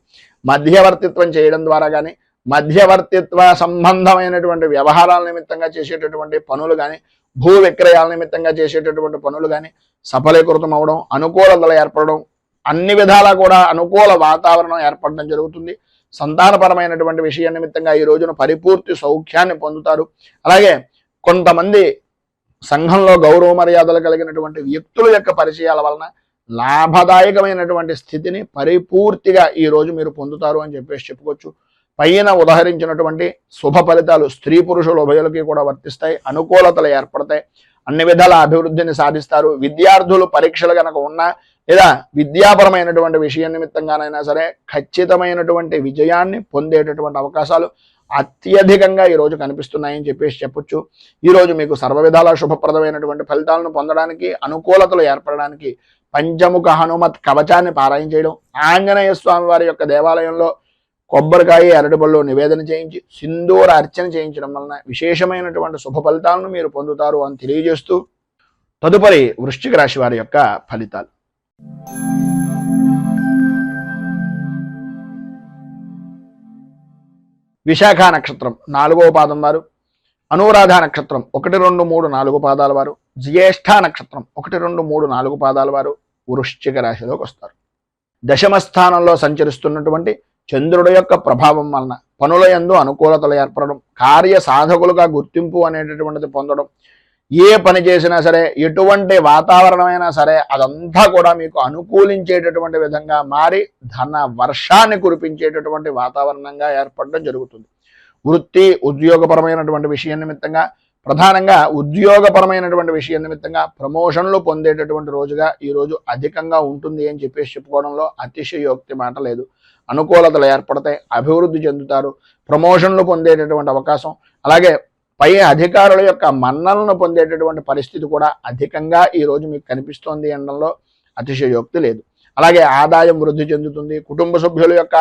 మధ్యవర్తిత్వం చేయడం ద్వారా కానీ, మధ్యవర్తిత్వ సంబంధమైనటువంటి వ్యవహారాల నిమిత్తంగా చేసేటటువంటి పనులు కానీ, భూ విక్రయాల నిమిత్తంగా చేసేటటువంటి పనులు కానీ సఫలీకృతం అవడం, అనుకూలతలు ఏర్పడడం, అన్ని విధాలా కూడా అనుకూల వాతావరణం ఏర్పడడం జరుగుతుంది. సంతానపరమైనటువంటి విషయం నిమిత్తంగా ఈ రోజున పరిపూర్తి సౌఖ్యాన్ని పొందుతారు. అలాగే కొంతమంది సంఘంలో గౌరవ మర్యాదలు కలిగినటువంటి వ్యక్తుల యొక్క పరిచయాల వలన లాభదాయకమైనటువంటి స్థితిని పరిపూర్తిగా ఈరోజు మీరు పొందుతారు అని చెప్పేసి చెప్పుకోవచ్చు. పైన ఉదహరించినటువంటి శుభ ఫలితాలు స్త్రీ పురుషుల ఉభయులకి కూడా వర్తిస్తాయి. అనుకూలతలు ఏర్పడతాయి. అన్ని విధాల అభివృద్ధిని సాధిస్తారు. విద్యార్థులు పరీక్షలు కనుక ఉన్నా లేదా విద్యాపరమైనటువంటి విషయం నిమిత్తంగానైనా సరే ఖచ్చితమైనటువంటి విజయాన్ని పొందేటటువంటి అవకాశాలు అత్యధికంగా ఈరోజు కనిపిస్తున్నాయని చెప్పేసి చెప్పొచ్చు. ఈరోజు మీకు సర్వ విధాల శుభప్రదమైనటువంటి ఫలితాలను పొందడానికి, అనుకూలతలు ఏర్పడడానికి పంచముఖ హనుమత్ కవచాన్ని పారాయణ చేయడం, ఆంజనేయ స్వామి వారి యొక్క దేవాలయంలో కొబ్బరికాయ అరటిపళ్ళు నివేదన చేయించి సింధూర అర్చన చేయించడం వలన విశేషమైనటువంటి శుభ ఫలితాలను మీరు పొందుతారు అని తెలియజేస్తూ తదుపరి వృశ్చిక రాశి వారి యొక్క ఫలితాలు. విశాఖ నక్షత్రం 4వ పాదం వారు, అనురాధ నక్షత్రం 1, 2, 3, 4 పాదాల వారు, జ్యేష్ఠ నక్షత్రం 1, 2, 3, 4 పాదాల వారు వృశ్చిక రాశిలోకి వస్తారు. దశమ స్థానంలో సంచరిస్తున్నటువంటి చంద్రుడి యొక్క ప్రభావం వలన పనుల యందు అనుకూలతలు ఏర్పడడం, కార్య సాధకులుగా గుర్తింపు అనేటటువంటిది పొందడం, ఏ పని చేసినా సరే ఎటువంటి వాతావరణమైనా సరే అదంతా కూడా మీకు అనుకూలించేటటువంటి విధంగా మారి ధన వర్షాన్ని కురిపించేటటువంటి వాతావరణంగా ఏర్పడడం జరుగుతుంది. వృత్తి ఉద్యోగపరమైనటువంటి విషయం నిమిత్తంగా, ప్రధానంగా ఉద్యోగపరమైనటువంటి విషయం నిమిత్తంగా ప్రమోషన్లు పొందేటటువంటి రోజుగా ఈరోజు అధికంగా ఉంటుంది అని చెప్పేసి చెప్పుకోవడంలో అతిశయోక్తి మాట లేదు. అనుకూలతలు ఏర్పడతాయి, అభివృద్ధి చెందుతారు, ప్రమోషన్లు పొందేటటువంటి అవకాశం, అలాగే పై అధికారుల యొక్క మన్నలను పొందేటటువంటి పరిస్థితి కూడా అధికంగా ఈరోజు మీకు కనిపిస్తోంది అనడంలో అతిశయోక్తి లేదు. అలాగే ఆదాయం వృద్ధి చెందుతుంది. కుటుంబ సభ్యుల యొక్క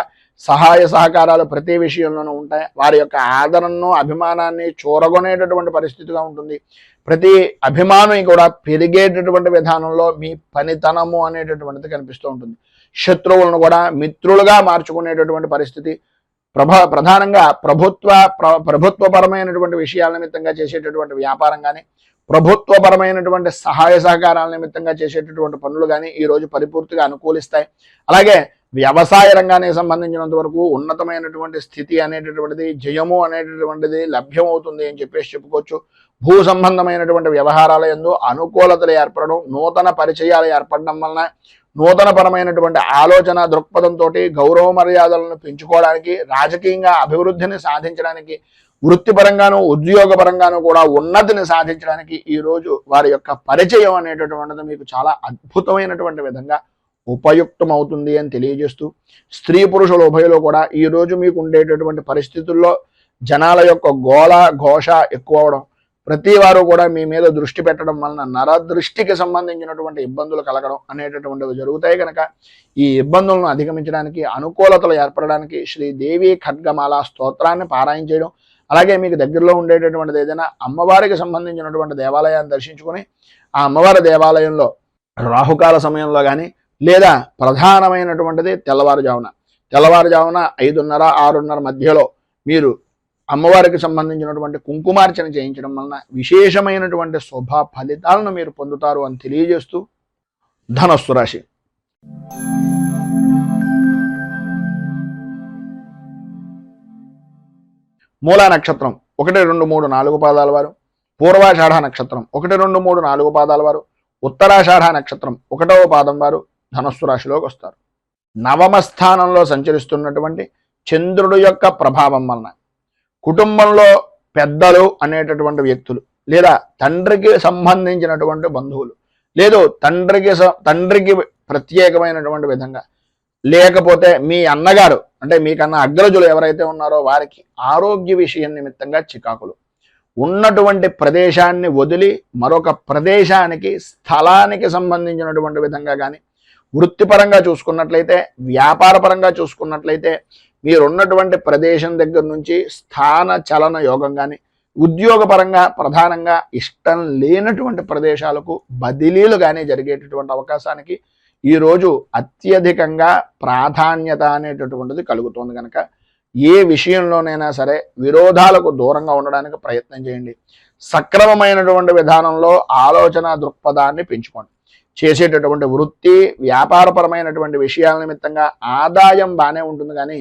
సహాయ సహకారాలు ప్రతి విషయంలోనూ ఉంటాయి. వారి యొక్క ఆదరణను అభిమానాన్ని చూరగొనేటటువంటి పరిస్థితిగా ఉంటుంది. ప్రతి అభిమానం కూడా పెరిగేటటువంటి విధానంలో మీ పనితనము అనేటటువంటిది కనిపిస్తూ ఉంటుంది. శత్రువులను కూడా మిత్రులుగా మార్చుకునేటటువంటి పరిస్థితి, ప్రధానంగా ప్రభుత్వపరమైనటువంటి విషయాల నిమిత్తంగా చేసేటటువంటి వ్యాపారం కానీ, ప్రభుత్వపరమైనటువంటి సహాయ సహకారాల నిమిత్తంగా చేసేటటువంటి పనులు కానీ ఈరోజు పరిపూర్తిగా అనుకూలిస్తాయి. అలాగే వ్యవసాయ రంగానికి సంబంధించినంత వరకు ఉన్నతమైనటువంటి స్థితి అనేటటువంటిది, జయము అనేటటువంటిది లభ్యమవుతుంది అని చెప్పేసి చెప్పుకోవచ్చు. భూ సంబంధమైనటువంటి వ్యవహారాల యందు అనుకూలతలు ఏర్పడడం, నూతన పరిచయాలు ఏర్పడడం వలన నూతనపరమైనటువంటి ఆలోచన దృక్పథంతో గౌరవ మర్యాదలను పెంచుకోవడానికి, రాజకీయంగా అభివృద్ధిని సాధించడానికి, వృత్తిపరంగాను ఉద్యోగపరంగాను కూడా ఉన్నతిని సాధించడానికి ఈరోజు వారి యొక్క పరిచయం అనేటటువంటిది మీకు చాలా అద్భుతమైనటువంటి విధంగా ఉపయుక్తమవుతుంది అని తెలియజేస్తూ, స్త్రీ పురుషుల ఉభయలో కూడా ఈరోజు మీకు ఉండేటటువంటి పరిస్థితుల్లో జనాల యొక్క గోళ ఘోష ఎక్కువ అవడం, ప్రతి వారు కూడా మీ మీద దృష్టి పెట్టడం వలన నరదృష్టికి సంబంధించినటువంటి ఇబ్బందులు కలగడం అనేటటువంటివి జరుగుతాయి కనుక ఈ ఇబ్బందులను అధిగమించడానికి, అనుకూలతలు ఏర్పడడానికి శ్రీదేవి ఖడ్గమాల స్తోత్రాన్ని పారాయణ చేయడం, అలాగే మీకు దగ్గరలో ఉండేటటువంటిది ఏదైనా అమ్మవారికి సంబంధించినటువంటి దేవాలయాన్ని దర్శించుకొని ఆ అమ్మవారి దేవాలయంలో రాహుకాల సమయంలో కానీ లేదా ప్రధానమైనటువంటిది తెల్లవారుజామున 5:30, 6:30 మధ్యలో మీరు అమ్మవారికి సంబంధించినటువంటి కుంకుమార్చన చేయించడం వలన విశేషమైనటువంటి శుభ ఫలితాలను మీరు పొందుతారు అని తెలియజేస్తూ ధనస్సు రాశి. మూలా నక్షత్రం 1, 2, 3, 4 పాదాల వారు, పూర్వాషాఢ నక్షత్రం 1, 2, 3, 4 పాదాల వారు, ఉత్తరాషాఢ నక్షత్రం 1వ పాదం వారు ధనస్సు రాశిలోకి వస్తారు. నవమ స్థానంలో సంచరిస్తున్నటువంటి చంద్రుడు యొక్క ప్రభావం వలన కుటుంబంలో పెద్దలు అనేటటువంటి వ్యక్తులు, లేదా తండ్రికి సంబంధించినటువంటి బంధువులు, లేదు తండ్రికి ప్రత్యేకమైనటువంటి విధంగా, లేకపోతే మీ అన్నగారు అంటే మీకన్నా అగ్రజులు ఎవరైతే ఉన్నారో వారికి ఆరోగ్య విషయం నిమిత్తంగా చికాకులు, ఉన్నటువంటి ప్రదేశాన్ని వదిలి మరొక ప్రదేశానికి, స్థలానికి సంబంధించినటువంటి విధంగా కానీ, వృత్తిపరంగా చూసుకున్నట్లయితే, వ్యాపారపరంగా చూసుకున్నట్లయితే మీరున్నటువంటి ప్రదేశం దగ్గర నుంచి స్థాన చలన యోగం కానీ, ఉద్యోగపరంగా ప్రధానంగా ఇష్టం లేనటువంటి ప్రదేశాలకు బదిలీలు కానీ జరిగేటటువంటి అవకాశానికి ఈరోజు అత్యధికంగా ప్రాధాన్యత అనేటటువంటిది కలుగుతుంది కనుక ఏ విషయంలోనైనా సరే విరోధాలకు దూరంగా ఉండడానికి ప్రయత్నం చేయండి. సక్రమమైనటువంటి విధానంలో ఆలోచన దృక్పథాన్ని పెంచుకోండి. చేసేటటువంటి వృత్తి, వ్యాపారపరమైనటువంటి విషయాల నిమిత్తంగా ఆదాయం బాగానే ఉంటుంది, కానీ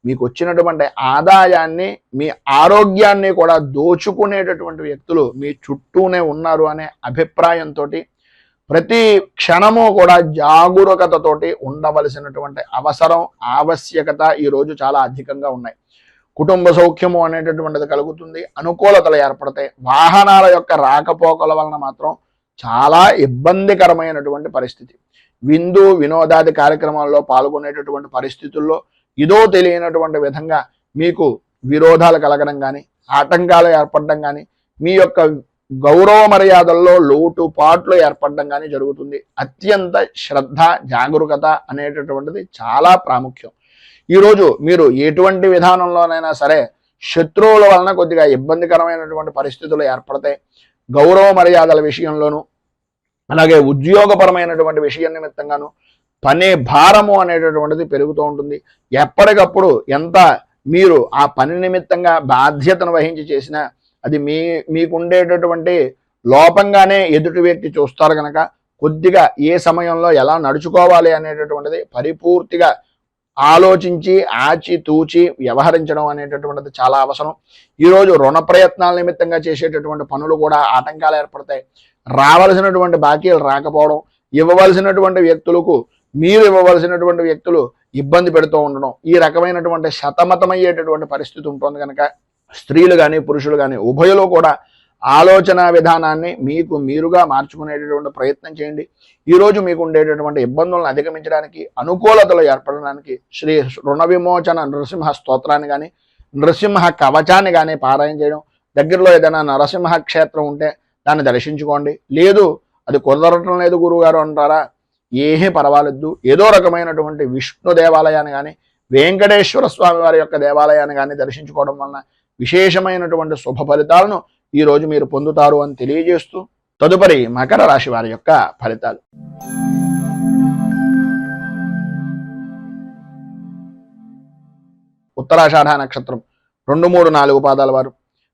మీకు వచ్చినటువంటి ఆదాయాన్ని, మీ ఆరోగ్యాన్ని కూడా దోచుకునేటటువంటి వ్యక్తులు మీ చుట్టూనే ఉన్నారు అనే అభిప్రాయంతో ప్రతి క్షణము కూడా జాగరూకతతోటి ఉండవలసినటువంటి అవసరం, ఆవశ్యకత ఈరోజు చాలా అధికంగా ఉన్నాయి. కుటుంబ సౌఖ్యము అనేటటువంటిది కలుగుతుంది, అనుకూలతలు ఏర్పడతాయి. వాహనాల యొక్క రాకపోకల వలన మాత్రం చాలా ఇబ్బందికరమైనటువంటి పరిస్థితి. విందు వినోదాది కార్యక్రమాల్లో పాల్గొనేటటువంటి పరిస్థితుల్లో ఇదో తెలియనటువంటి విధంగా మీకు విరోధాలు కలగడం కానీ, ఆటంకాలు ఏర్పడడం కానీ, మీ యొక్క గౌరవ మర్యాదల్లో లోటుపాట్లు ఏర్పడడం కానీ జరుగుతుంది. అత్యంత శ్రద్ధ, జాగరూకత అనేటటువంటిది చాలా ప్రాముఖ్యం. ఈరోజు మీరు ఎటువంటి విధానంలోనైనా సరే శత్రువుల వలన కొద్దిగా ఇబ్బందికరమైనటువంటి పరిస్థితులు ఏర్పడతాయి. గౌరవ మర్యాదల విషయంలోనూ, అలాగే ఉద్యోగపరమైనటువంటి విషయం నిమిత్తంగాను పని భారము అనేటటువంటిది పెరుగుతూ ఉంటుంది. ఎప్పటికప్పుడు ఎంత మీరు ఆ పని నిమిత్తంగా బాధ్యతను వహించి చేసినా అది మీకుండేటటువంటి లోపంగానే ఎదుటి వ్యక్తి చూస్తారు కనుక కొద్దిగా ఏ సమయంలో ఎలా నడుచుకోవాలి అనేటటువంటిది పరిపూర్తిగా ఆలోచించి ఆచితూచి వ్యవహరించడం అనేటటువంటిది చాలా అవసరం. ఈరోజు రుణ ప్రయత్నాల నిమిత్తంగా చేసేటటువంటి పనులు కూడా ఆటంకాలు ఏర్పడతాయి. రావలసినటువంటి బాకీలు రాకపోవడం, ఇవ్వవలసినటువంటి వ్యక్తులకు మీరు ఇవ్వవలసినటువంటి వ్యక్తులు ఇబ్బంది పెడుతూ ఉండడం, ఈ రకమైనటువంటి సతమతమయ్యేటటువంటి పరిస్థితి ఉంటుంది కనుక స్త్రీలు కానీ పురుషులు కానీ ఉభయలో కూడా ఆలోచన విధానాన్ని మీకు మీరుగా మార్చుకునేటటువంటి ప్రయత్నం చేయండి. ఈరోజు మీకు ఉండేటటువంటి ఇబ్బందులను అధిగమించడానికి, అనుకూలతలు ఏర్పడడానికి శ్రీ రుణ విమోచన నరసింహ స్తోత్రాన్ని కానీ, నరసింహ కవచాన్ని కానీ పారాయణ చేయడం, దగ్గరలో ఏదైనా నరసింహ క్షేత్రం ఉంటే దాన్ని దర్శించుకోండి. లేదు అది కుదరటం లేదు గురువుగారు అంటారా, ఏమీ పర్వాలేదు, ఏదో రకమైనటువంటి విష్ణు దేవాలయాన్ని కానీ, వెంకటేశ్వర స్వామి వారి యొక్క దేవాలయాన్ని కానీ దర్శించుకోవడం వలన విశేషమైనటువంటి శుభ ఫలితాలను ఈరోజు మీరు పొందుతారు అని తెలియజేస్తూ తదుపరి మకర రాశి వారి యొక్క ఫలితాలు. ఉత్తరాషాఢ నక్షత్రం 2, 3, 4 పాదాల వారు,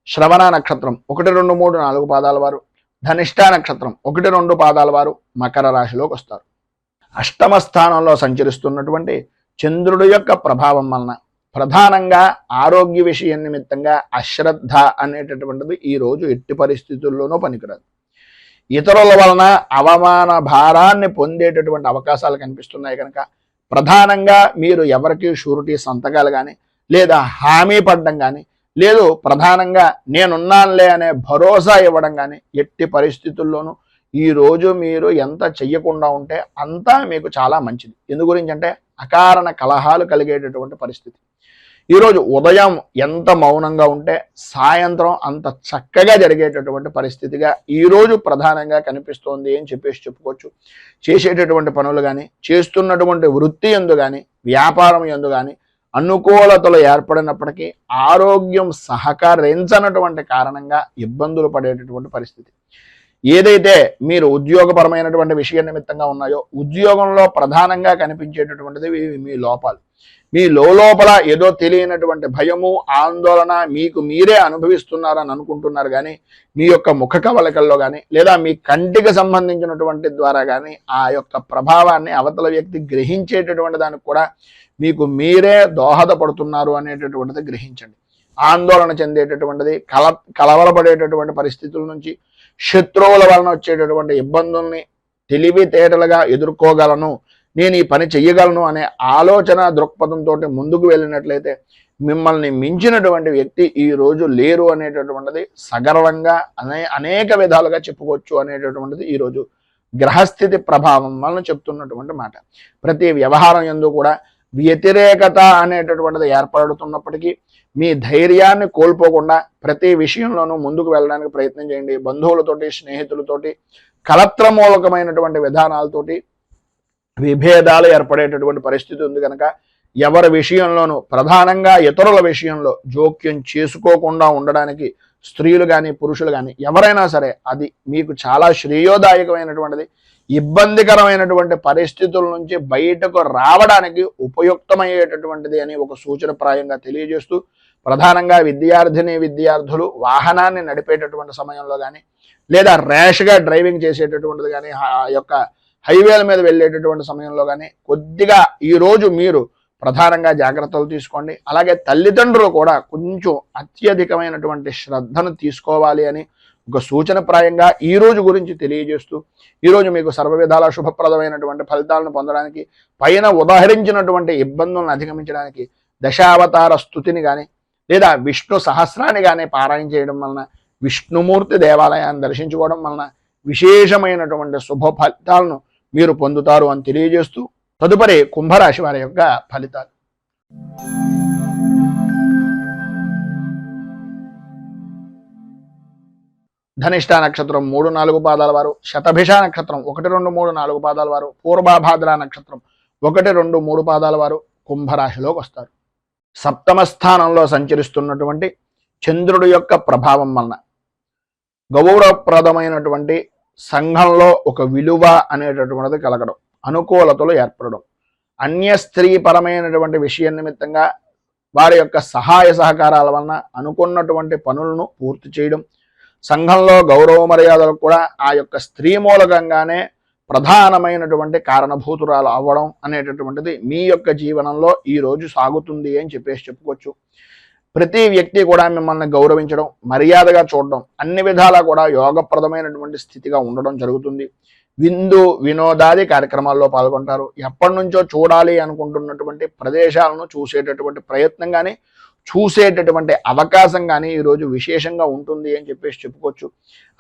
శ్రవణ నక్షత్రం 1, 2, 3, 4 పాదాల వారు, ధనిష్ట నక్షత్రం 1, 2 పాదాల వారు మకర రాశిలోకి వస్తారు. అష్టమ స్థానంలో సంచరిస్తున్నటువంటి చంద్రుడి యొక్క ప్రభావం వలన ప్రధానంగా ఆరోగ్య విషయం నిమిత్తంగా అశ్రద్ధ అనేటటువంటిది ఈరోజు ఎట్టి పరిస్థితుల్లోనూ పనికిరాదు. ఇతరుల వలన అవమాన భారాన్ని పొందేటటువంటి అవకాశాలు కనిపిస్తున్నాయి కనుక ప్రధానంగా మీరు ఎవరికి షూరిటీ సంతకాలు కానీ, లేదా హామీ పడడం కానీ, లేదు ప్రధానంగా నేనున్నానులే అనే భరోసా ఇవ్వడం కానీ ఎట్టి పరిస్థితుల్లోనూ ఈరోజు మీరు ఎంత చెయ్యకుండా ఉంటే అంతా మీకు చాలా మంచిది. ఎందు గురించి అంటే అకారణ కలహాలు కలిగేటటువంటి పరిస్థితి. ఈరోజు ఉదయం ఎంత మౌనంగా ఉంటే సాయంత్రం అంత చక్కగా జరిగేటటువంటి పరిస్థితిగా ఈరోజు ప్రధానంగా కనిపిస్తోంది అని చెప్పుకోవచ్చు. చేసేటటువంటి పనులు కానీ, చేస్తున్నటువంటి వృత్తి యందు కానీ, వ్యాపారం యందు కానీ అనుకూలతలు ఏర్పడినప్పటికీ ఆరోగ్యం సహకరించనటువంటి కారణంగా ఇబ్బందులు పడేటటువంటి పరిస్థితి. ఏదైతే మీరు ఉద్యోగపరమైనటువంటి విషయ నిమిత్తంగా ఉన్నాయో ఉద్యోగంలో ప్రధానంగా కనిపించేటటువంటిది మీ లోపాలు. మీ లోపల ఏదో తెలియనటువంటి భయము, ఆందోళన మీకు మీరే అనుభవిస్తున్నారని అనుకుంటున్నారు కానీ మీ యొక్క ముఖ కవళికల్లో కానీ లేదా మీ కంటికి సంబంధించినటువంటి ద్వారా కానీ ఆ యొక్క ప్రభావాన్ని అవతల వ్యక్తి గ్రహించేటటువంటి దానికి కూడా మీకు మీరే దోహదపడుతున్నారు అనేటటువంటిది గ్రహించండి. ఆందోళన చెందేటటువంటిది, కలవరపడేటటువంటి పరిస్థితుల నుంచి, శత్రువుల వలన వచ్చేటటువంటి ఇబ్బందుల్ని తెలివితేటలుగా ఎదుర్కోగలను, నేను ఈ పని చెయ్యగలను అనే ఆలోచన దృక్పథంతో ముందుకు వెళ్ళినట్లయితే మిమ్మల్ని మించినటువంటి వ్యక్తి ఈ రోజు లేరు అనేటటువంటిది సగర్వంగా అనేక విధాలుగా చెప్పుకోవచ్చు అనేటటువంటిది ఈరోజు గ్రహస్థితి ప్రభావం వలన చెప్తున్నటువంటి మాట. ప్రతి వ్యవహారం యందు కూడా వ్యతిరేకత అనేటటువంటిది ఏర్పడుతున్నప్పటికీ మీ ధైర్యాన్ని కోల్పోకుండా ప్రతి విషయంలోనూ ముందుకు వెళ్ళడానికి ప్రయత్నం చేయండి. బంధువులతోటి, స్నేహితులతోటి కలత్రమూలకమైనటువంటి విధానాలతోటి విభేదాలు ఏర్పడేటటువంటి పరిస్థితి ఉంది కనుక ఎవరి విషయంలోనూ ప్రధానంగా ఇతరుల విషయంలో జోక్యం చేసుకోకుండా ఉండడానికి స్త్రీలు కానీ పురుషులు కానీ ఎవరైనా సరే అది మీకు చాలా శ్రేయోదాయకమైనటువంటిది. ఇబ్బందికరమైనటువంటి పరిస్థితుల నుంచి బయటకు రావడానికి ఉపయుక్తమయ్యేటటువంటిది అని ఒక సూచనప్రాయంగా తెలియజేస్తూ ప్రధానంగా విద్యార్థులు వాహనాన్ని నడిపేటటువంటి సమయంలో కానీ లేదా ర్యాష్గా డ్రైవింగ్ చేసేటటువంటిది కానీ ఆ యొక్క హైవేల మీద వెళ్ళేటటువంటి సమయంలో కానీ కొద్దిగా ఈరోజు మీరు ప్రధానంగా జాగ్రత్తలు తీసుకోండి. అలాగే తల్లిదండ్రులు కూడా కొంచెం అత్యధికమైనటువంటి శ్రద్ధను తీసుకోవాలి అని ఒక సూచనప్రాయంగా ఈ రోజు గురించి తెలియజేస్తూ ఈరోజు మీకు సర్వ విధాల శుభప్రదమైనటువంటి ఫలితాలను పొందడానికి, పైన ఉదాహరించినటువంటి ఇబ్బందులను అధిగమించడానికి దశావతార స్తుతిని కానీ లేదా విష్ణు సహస్రాన్ని కానీ పారాయణ చేయడం వలన, విష్ణుమూర్తి దేవాలయాన్ని దర్శించుకోవడం వలన విశేషమైనటువంటి శుభ ఫలితాలను మీరు పొందుతారు అని తెలియజేస్తూ తదుపరి కుంభరాశి వారి యొక్క ఫలితాలు. ధనిష్ట నక్షత్రం 3-4 పాదాల వారు, శతభిష నక్షత్రం 1-2-3-4 పాదాల వారు, పూర్వభాద్ర నక్షత్రం 1-2-3 పాదాల వారు కుంభరాశిలోకి వస్తారు. సప్తమ స్థానంలో సంచరిస్తున్నటువంటి చంద్రుడి యొక్క ప్రభావం వలన గౌరవప్రదమైనటువంటి సంఘంలో ఒక విలువ అనేటటువంటిది కలగడం, అనుకూలతలు ఏర్పడడం, అన్య స్త్రీ పరమైనటువంటి విషయం నిమిత్తంగా వారి యొక్క సహాయ సహకారాల వలన అనుకున్నటువంటి పనులను పూర్తి చేయడం, సంఘంలో గౌరవ మర్యాదలకు కూడా ఆ యొక్క స్త్రీ మూలకంగానే ప్రధానమైనటువంటి కారణభూతురాలు అవ్వడం అనేటటువంటిది మీ యొక్క జీవనంలో ఈరోజు సాగుతుంది అని చెప్పుకోవచ్చు. ప్రతి వ్యక్తి కూడా మిమ్మల్ని గౌరవించడం, మర్యాదగా చూడడం, అన్ని విధాలా కూడా యోగప్రదమైనటువంటి స్థితిగా ఉండడం జరుగుతుంది. విందు వినోదాది కార్యక్రమాల్లో పాల్గొంటారు. ఎప్పటి నుంచో చూడాలి అనుకుంటున్నటువంటి ప్రదేశాలను చూసేటటువంటి ప్రయత్నం కానీ చూసేటటువంటి అవకాశం కానీ ఈరోజు విశేషంగా ఉంటుంది అని చెప్పుకోవచ్చు.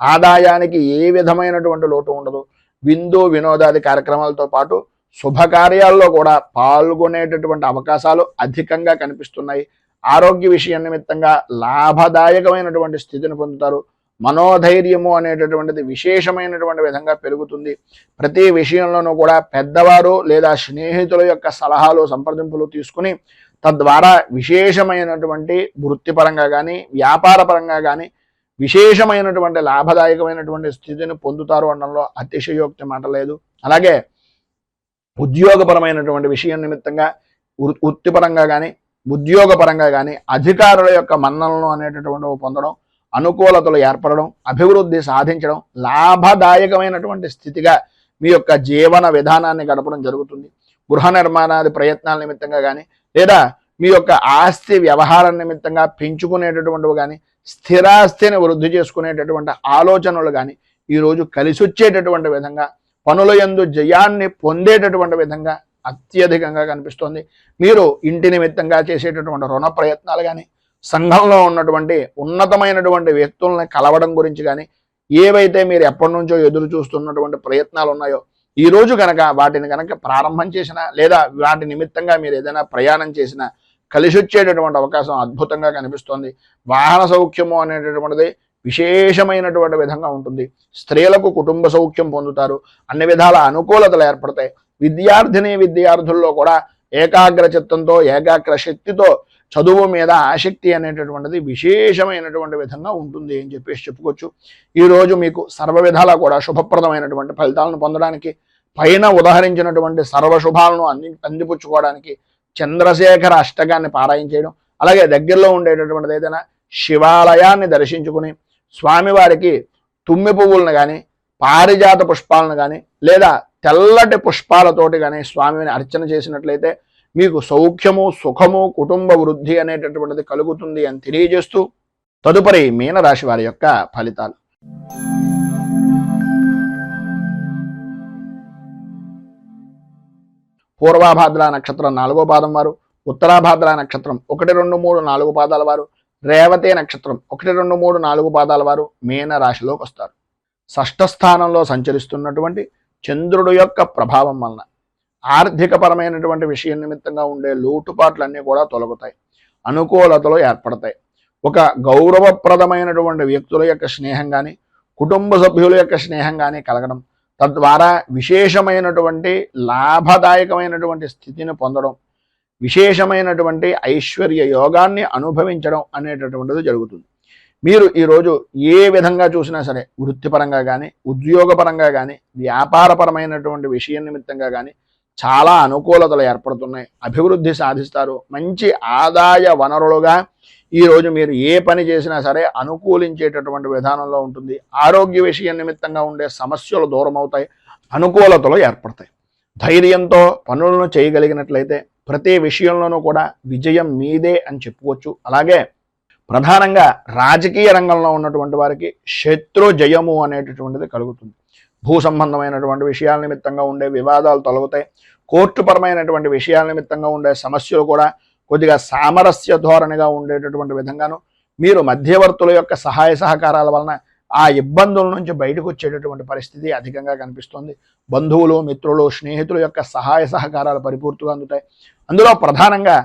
ఆదాయానికి ఏ విధమైనటువంటి లోటు ఉండదు. విందు వినోదాది కార్యక్రమాలతో పాటు శుభకార్యాల్లో కూడా పాల్గొనేటటువంటి అవకాశాలు అధికంగా కనిపిస్తున్నాయి. ఆరోగ్య విషయం నిమిత్తంగా లాభదాయకమైనటువంటి స్థితిని పొందుతారు. మనోధైర్యము అనేటటువంటిది విశేషమైనటువంటి విధంగా పెరుగుతుంది. ప్రతి విషయంలోనూ కూడా పెద్దవారు లేదా స్నేహితుల యొక్క సలహాలు సంప్రదింపులు తీసుకుని తద్వారా విశేషమైనటువంటి వృత్తిపరంగా కానీ వ్యాపార పరంగా కానీ విశేషమైనటువంటి లాభదాయకమైనటువంటి స్థితిని పొందుతారు అనడంలో అతిశయోక్తి మాట లేదు. అలాగే ఉద్యోగపరమైనటువంటి విషయం నిమిత్తంగా వృత్తిపరంగా కానీ ఉద్యోగపరంగా కానీ అధికారుల యొక్క మన్ననలు అనేటటువంటివి పొందడం, అనుకూలతలు ఏర్పడడం, అభివృద్ధి సాధించడం, లాభదాయకమైనటువంటి స్థితిగా మీ యొక్క జీవన విధానాన్ని గడపడం జరుగుతుంది. గృహ నిర్మాణాది ప్రయత్నాల నిమిత్తంగా కానీ లేదా మీ యొక్క ఆస్తి వ్యవహారం నిమిత్తంగా పెంచుకునేటటువంటివి కానీ స్థిరాస్తిని వృద్ధి చేసుకునేటటువంటి ఆలోచనలు కానీ ఈరోజు కలిసి వచ్చేటటువంటి విధంగా పనుల యందు జయాన్ని పొందేటటువంటి విధంగా అత్యధికంగా కనిపిస్తోంది. మీరు ఇంటి నిమిత్తంగా చేసేటటువంటి రుణ ప్రయత్నాలు కానీ సంఘంలో ఉన్నటువంటి ఉన్నతమైనటువంటి వ్యక్తుల్ని కలవడం గురించి కానీ ఏవైతే మీరు ఎప్పటి నుంచో ఎదురు చూస్తున్నటువంటి ప్రయత్నాలు ఉన్నాయో ఈరోజు కనుక వాటిని కనుక ప్రారంభం చేసినా లేదా వాటి నిమిత్తంగా మీరు ఏదైనా ప్రయాణం చేసినా కలిసి వచ్చేటటువంటి అవకాశం అద్భుతంగా కనిపిస్తోంది. వాహన సౌఖ్యము అనేటటువంటిది విశేషమైనటువంటి విధంగా ఉంటుంది. స్త్రీలకు కుటుంబ సౌఖ్యం పొందుతారు. అన్ని విధాల అనుకూలతలు ఏర్పడతాయి. విద్యార్థుల్లో కూడా ఏకాగ్ర చిత్తంతో ఏకాగ్ర శక్తితో చదువు మీద ఆసక్తి అనేటటువంటిది విశేషమైనటువంటి విధంగా ఉంటుంది అని చెప్పేసి చెప్పుకోవచ్చు. ఈరోజు మీకు సర్వ విధాలా కూడా శుభప్రదమైనటువంటి ఫలితాలను పొందడానికి, పైన ఉదాహరించినటువంటి సర్వశుభాలను అందిపుచ్చుకోవడానికి చంద్రశేఖర అష్టకాన్ని పారాయణ చేయడం, అలాగే దగ్గరలో ఉండేటటువంటిది ఏదైనా శివాలయాన్ని దర్శించుకుని స్వామివారికి తుమ్మి పువ్వులను కానీ, పారిజాత పుష్పాలను కానీ, లేదా తెల్లటి పుష్పాలతోటి కానీ స్వామిని అర్చన చేసినట్లయితే మీకు సౌఖ్యము, సుఖము, కుటుంబ వృద్ధి అనేటటువంటిది కలుగుతుంది అని తెలియజేస్తూ తదుపరి మీనరాశి వారి యొక్క ఫలితాలు. పూర్వాభాద్ర నక్షత్రం 4వ పాదం వారు, ఉత్తరాభాద్ర నక్షత్రం 1, 2, 3, 4 పాదాల వారు, రేవతి నక్షత్రం 1, 2, 3, 4 పాదాల వారు మీనరాశిలోకి వస్తారు. షష్ఠ స్థానంలో సంచరిస్తున్నటువంటి చంద్రుడు యొక్క ప్రభావం వలన ఆర్థికపరమైనటువంటి విషయం నిమిత్తంగా ఉండే లోటుపాట్లన్నీ కూడా తొలగుతాయి. అనుకూలతలు ఏర్పడతాయి. ఒక గౌరవప్రదమైనటువంటి వ్యక్తుల యొక్క స్నేహం కానీ, కుటుంబ సభ్యుల యొక్క స్నేహం కానీ కలగడం, తద్వారా విశేషమైనటువంటి లాభదాయకమైనటువంటి స్థితిని పొందడం, విశేషమైనటువంటి ఐశ్వర్య యోగాన్ని అనుభవించడం అనేటటువంటిది జరుగుతుంది. మీరు ఈరోజు ఏ విధంగా చూసినా సరే, వృత్తిపరంగా కానీ, ఉద్యోగపరంగా కానీ, వ్యాపారపరమైనటువంటి విషయం నిమిత్తంగా కానీ చాలా అనుకూలతలు ఏర్పడుతున్నాయి. అభివృద్ధి సాధిస్తారు. మంచి ఆదాయ వనరులుగా ఈరోజు మీరు ఏ పని చేసినా సరే అనుకూలించేటటువంటి విధానంలో ఉంటుంది. ఆరోగ్య విషయం నిమిత్తంగా ఉండే సమస్యలు దూరం అవుతాయి. అనుకూలతలు ఏర్పడతాయి. ధైర్యంతో పనులను చేయగలిగినట్లయితే ప్రతి విషయంలోనూ కూడా విజయం మీదే అని చెప్పుకోవచ్చు. అలాగే ప్రధానంగా రాజకీయ రంగంలో ఉన్నటువంటి వారికి శత్రు జయము అనేటటువంటిది కలుగుతుంది. భూ సంబంధమైనటువంటి విషయాల నిమిత్తంగా ఉండే వివాదాలు తొలగుతాయి. కోర్టుపరమైనటువంటి విషయాల నిమిత్తంగా ఉండే సమస్యలు కూడా కొద్దిగా సామరస్య ధోరణిగా ఉండేటటువంటి విధంగాను, మీరు మధ్యవర్తుల యొక్క సహాయ సహకారాల వలన ఆ ఇబ్బందుల నుంచి బయటకు వచ్చేటటువంటి పరిస్థితి అధికంగా కనిపిస్తుంది. బంధువులు, మిత్రులు, స్నేహితుల యొక్క సహాయ సహకారాలు పరిపూర్తిగా అందుతాయి. అందులో ప్రధానంగా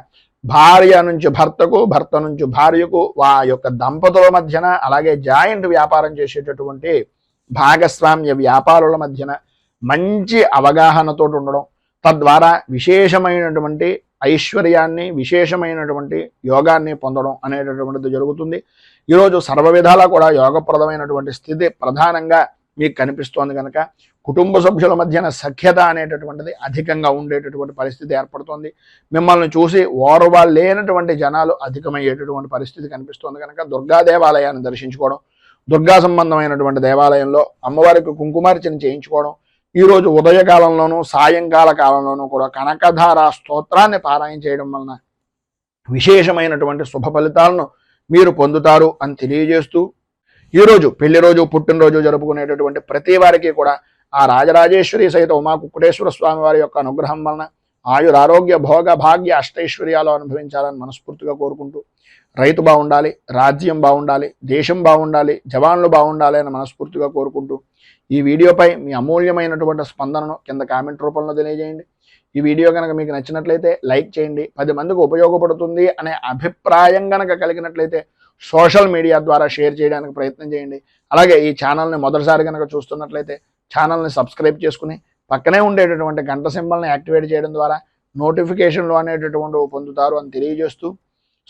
భార్య నుంచి భర్తకు, భర్త నుంచి భార్యకు, ఆ యొక్క దంపతుల మధ్యన, అలాగే జాయింట్ వ్యాపారం చేసేటటువంటి భాగస్వామ్య వ్యాపారుల మధ్యన మంచి అవగాహనతో ఉండడం, తద్వారా విశేషమైనటువంటి ఐశ్వర్యాన్ని, విశేషమైనటువంటి యోగాన్ని పొందడం అనేటటువంటిది జరుగుతుంది. ఈరోజు సర్వ విధాలా కూడా యోగప్రదమైనటువంటి స్థితి ప్రధానంగా మీకు కనిపిస్తోంది కనుక కుటుంబ సభ్యుల మధ్యన సఖ్యత అనేటటువంటిది అధికంగా ఉండేటటువంటి పరిస్థితి ఏర్పడుతోంది. మిమ్మల్ని చూసి ఓర్వ లేనటువంటి జనాలు అధికమయ్యేటటువంటి పరిస్థితి కనిపిస్తోంది కనుక దుర్గా దేవాలయాన్ని దర్శించుకోవడం, దుర్గా సంబంధమైనటువంటి దేవాలయంలో అమ్మవారికి కుంకుమార్చన చేయించుకోవడం, ఈరోజు ఉదయకాలంలోనూ సాయంకాల కాలంలోనూ కూడా కనకధార స్తోత్రాన్ని పారాయణ చేయడం వలన విశేషమైనటువంటి శుభ ఫలితాలను మీరు పొందుతారు అని తెలియజేస్తూ, ఈరోజు పెళ్లి రోజు, పుట్టినరోజు జరుపుకునేటటువంటి ప్రతి వారికి కూడా ఆ రాజరాజేశ్వరి సహిత ఉమా కుక్కుటేశ్వర స్వామి వారి యొక్క అనుగ్రహం వలన ఆయురారోగ్య భోగ భాగ్య అష్టైశ్వర్యాలు అనుభవించాలని మనస్ఫూర్తిగా కోరుకుంటూ, రైతు బాగుండాలి, రాజ్యం బాగుండాలి, దేశం బాగుండాలి, జవాన్లు బాగుండాలి అని మనస్ఫూర్తిగా కోరుకుంటూ ఈ వీడియోపై మీ అమూల్యమైనటువంటి స్పందనను కింద కామెంట్ రూపంలో తెలియజేయండి. ఈ వీడియో కనుక మీకు నచ్చినట్లయితే లైక్ చేయండి. 10 మందికి ఉపయోగపడుతుంది అనే అభిప్రాయం కనుక కలిగినట్లయితే సోషల్ మీడియా ద్వారా షేర్ చేయడానికి ప్రయత్నం చేయండి. అలాగే ఈ ఛానల్ని మొదటిసారి కనుక చూస్తున్నట్లయితే ఛానల్ని సబ్స్క్రైబ్ చేసుకుని పక్కనే ఉండేటటువంటి గంట సింబల్ని యాక్టివేట్ చేయడం ద్వారా నోటిఫికేషన్లు అనేటటువంటివి పొందుతారు అని తెలియజేస్తూ,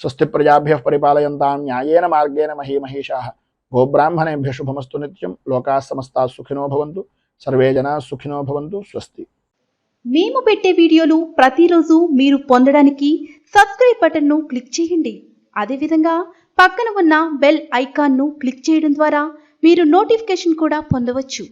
స్వస్తి ప్రజాభ్యః పరిపాలయంతాం న్యాయేన మార్గేణ మహీమహీషాః గోబ్రాహ్మణేభ్యః శుభమస్తు నిత్యం. లోకాః సమస్తాః సుఖినో భవంతు. సర్వే జనాః సుఖినో భవంతు. స్వస్తి. మేము పెట్టే వీడియోలు ప్రతిరోజు మీరు పొందడానికి సబ్స్క్రైబ్ బటన్ను క్లిక్ చేయండి. అదేవిధంగా పక్కన ఉన్న బెల్ ఐకాన్ను క్లిక్ చేయడం ద్వారా మీరు నోటిఫికేషన్ కూడా పొందవచ్చు.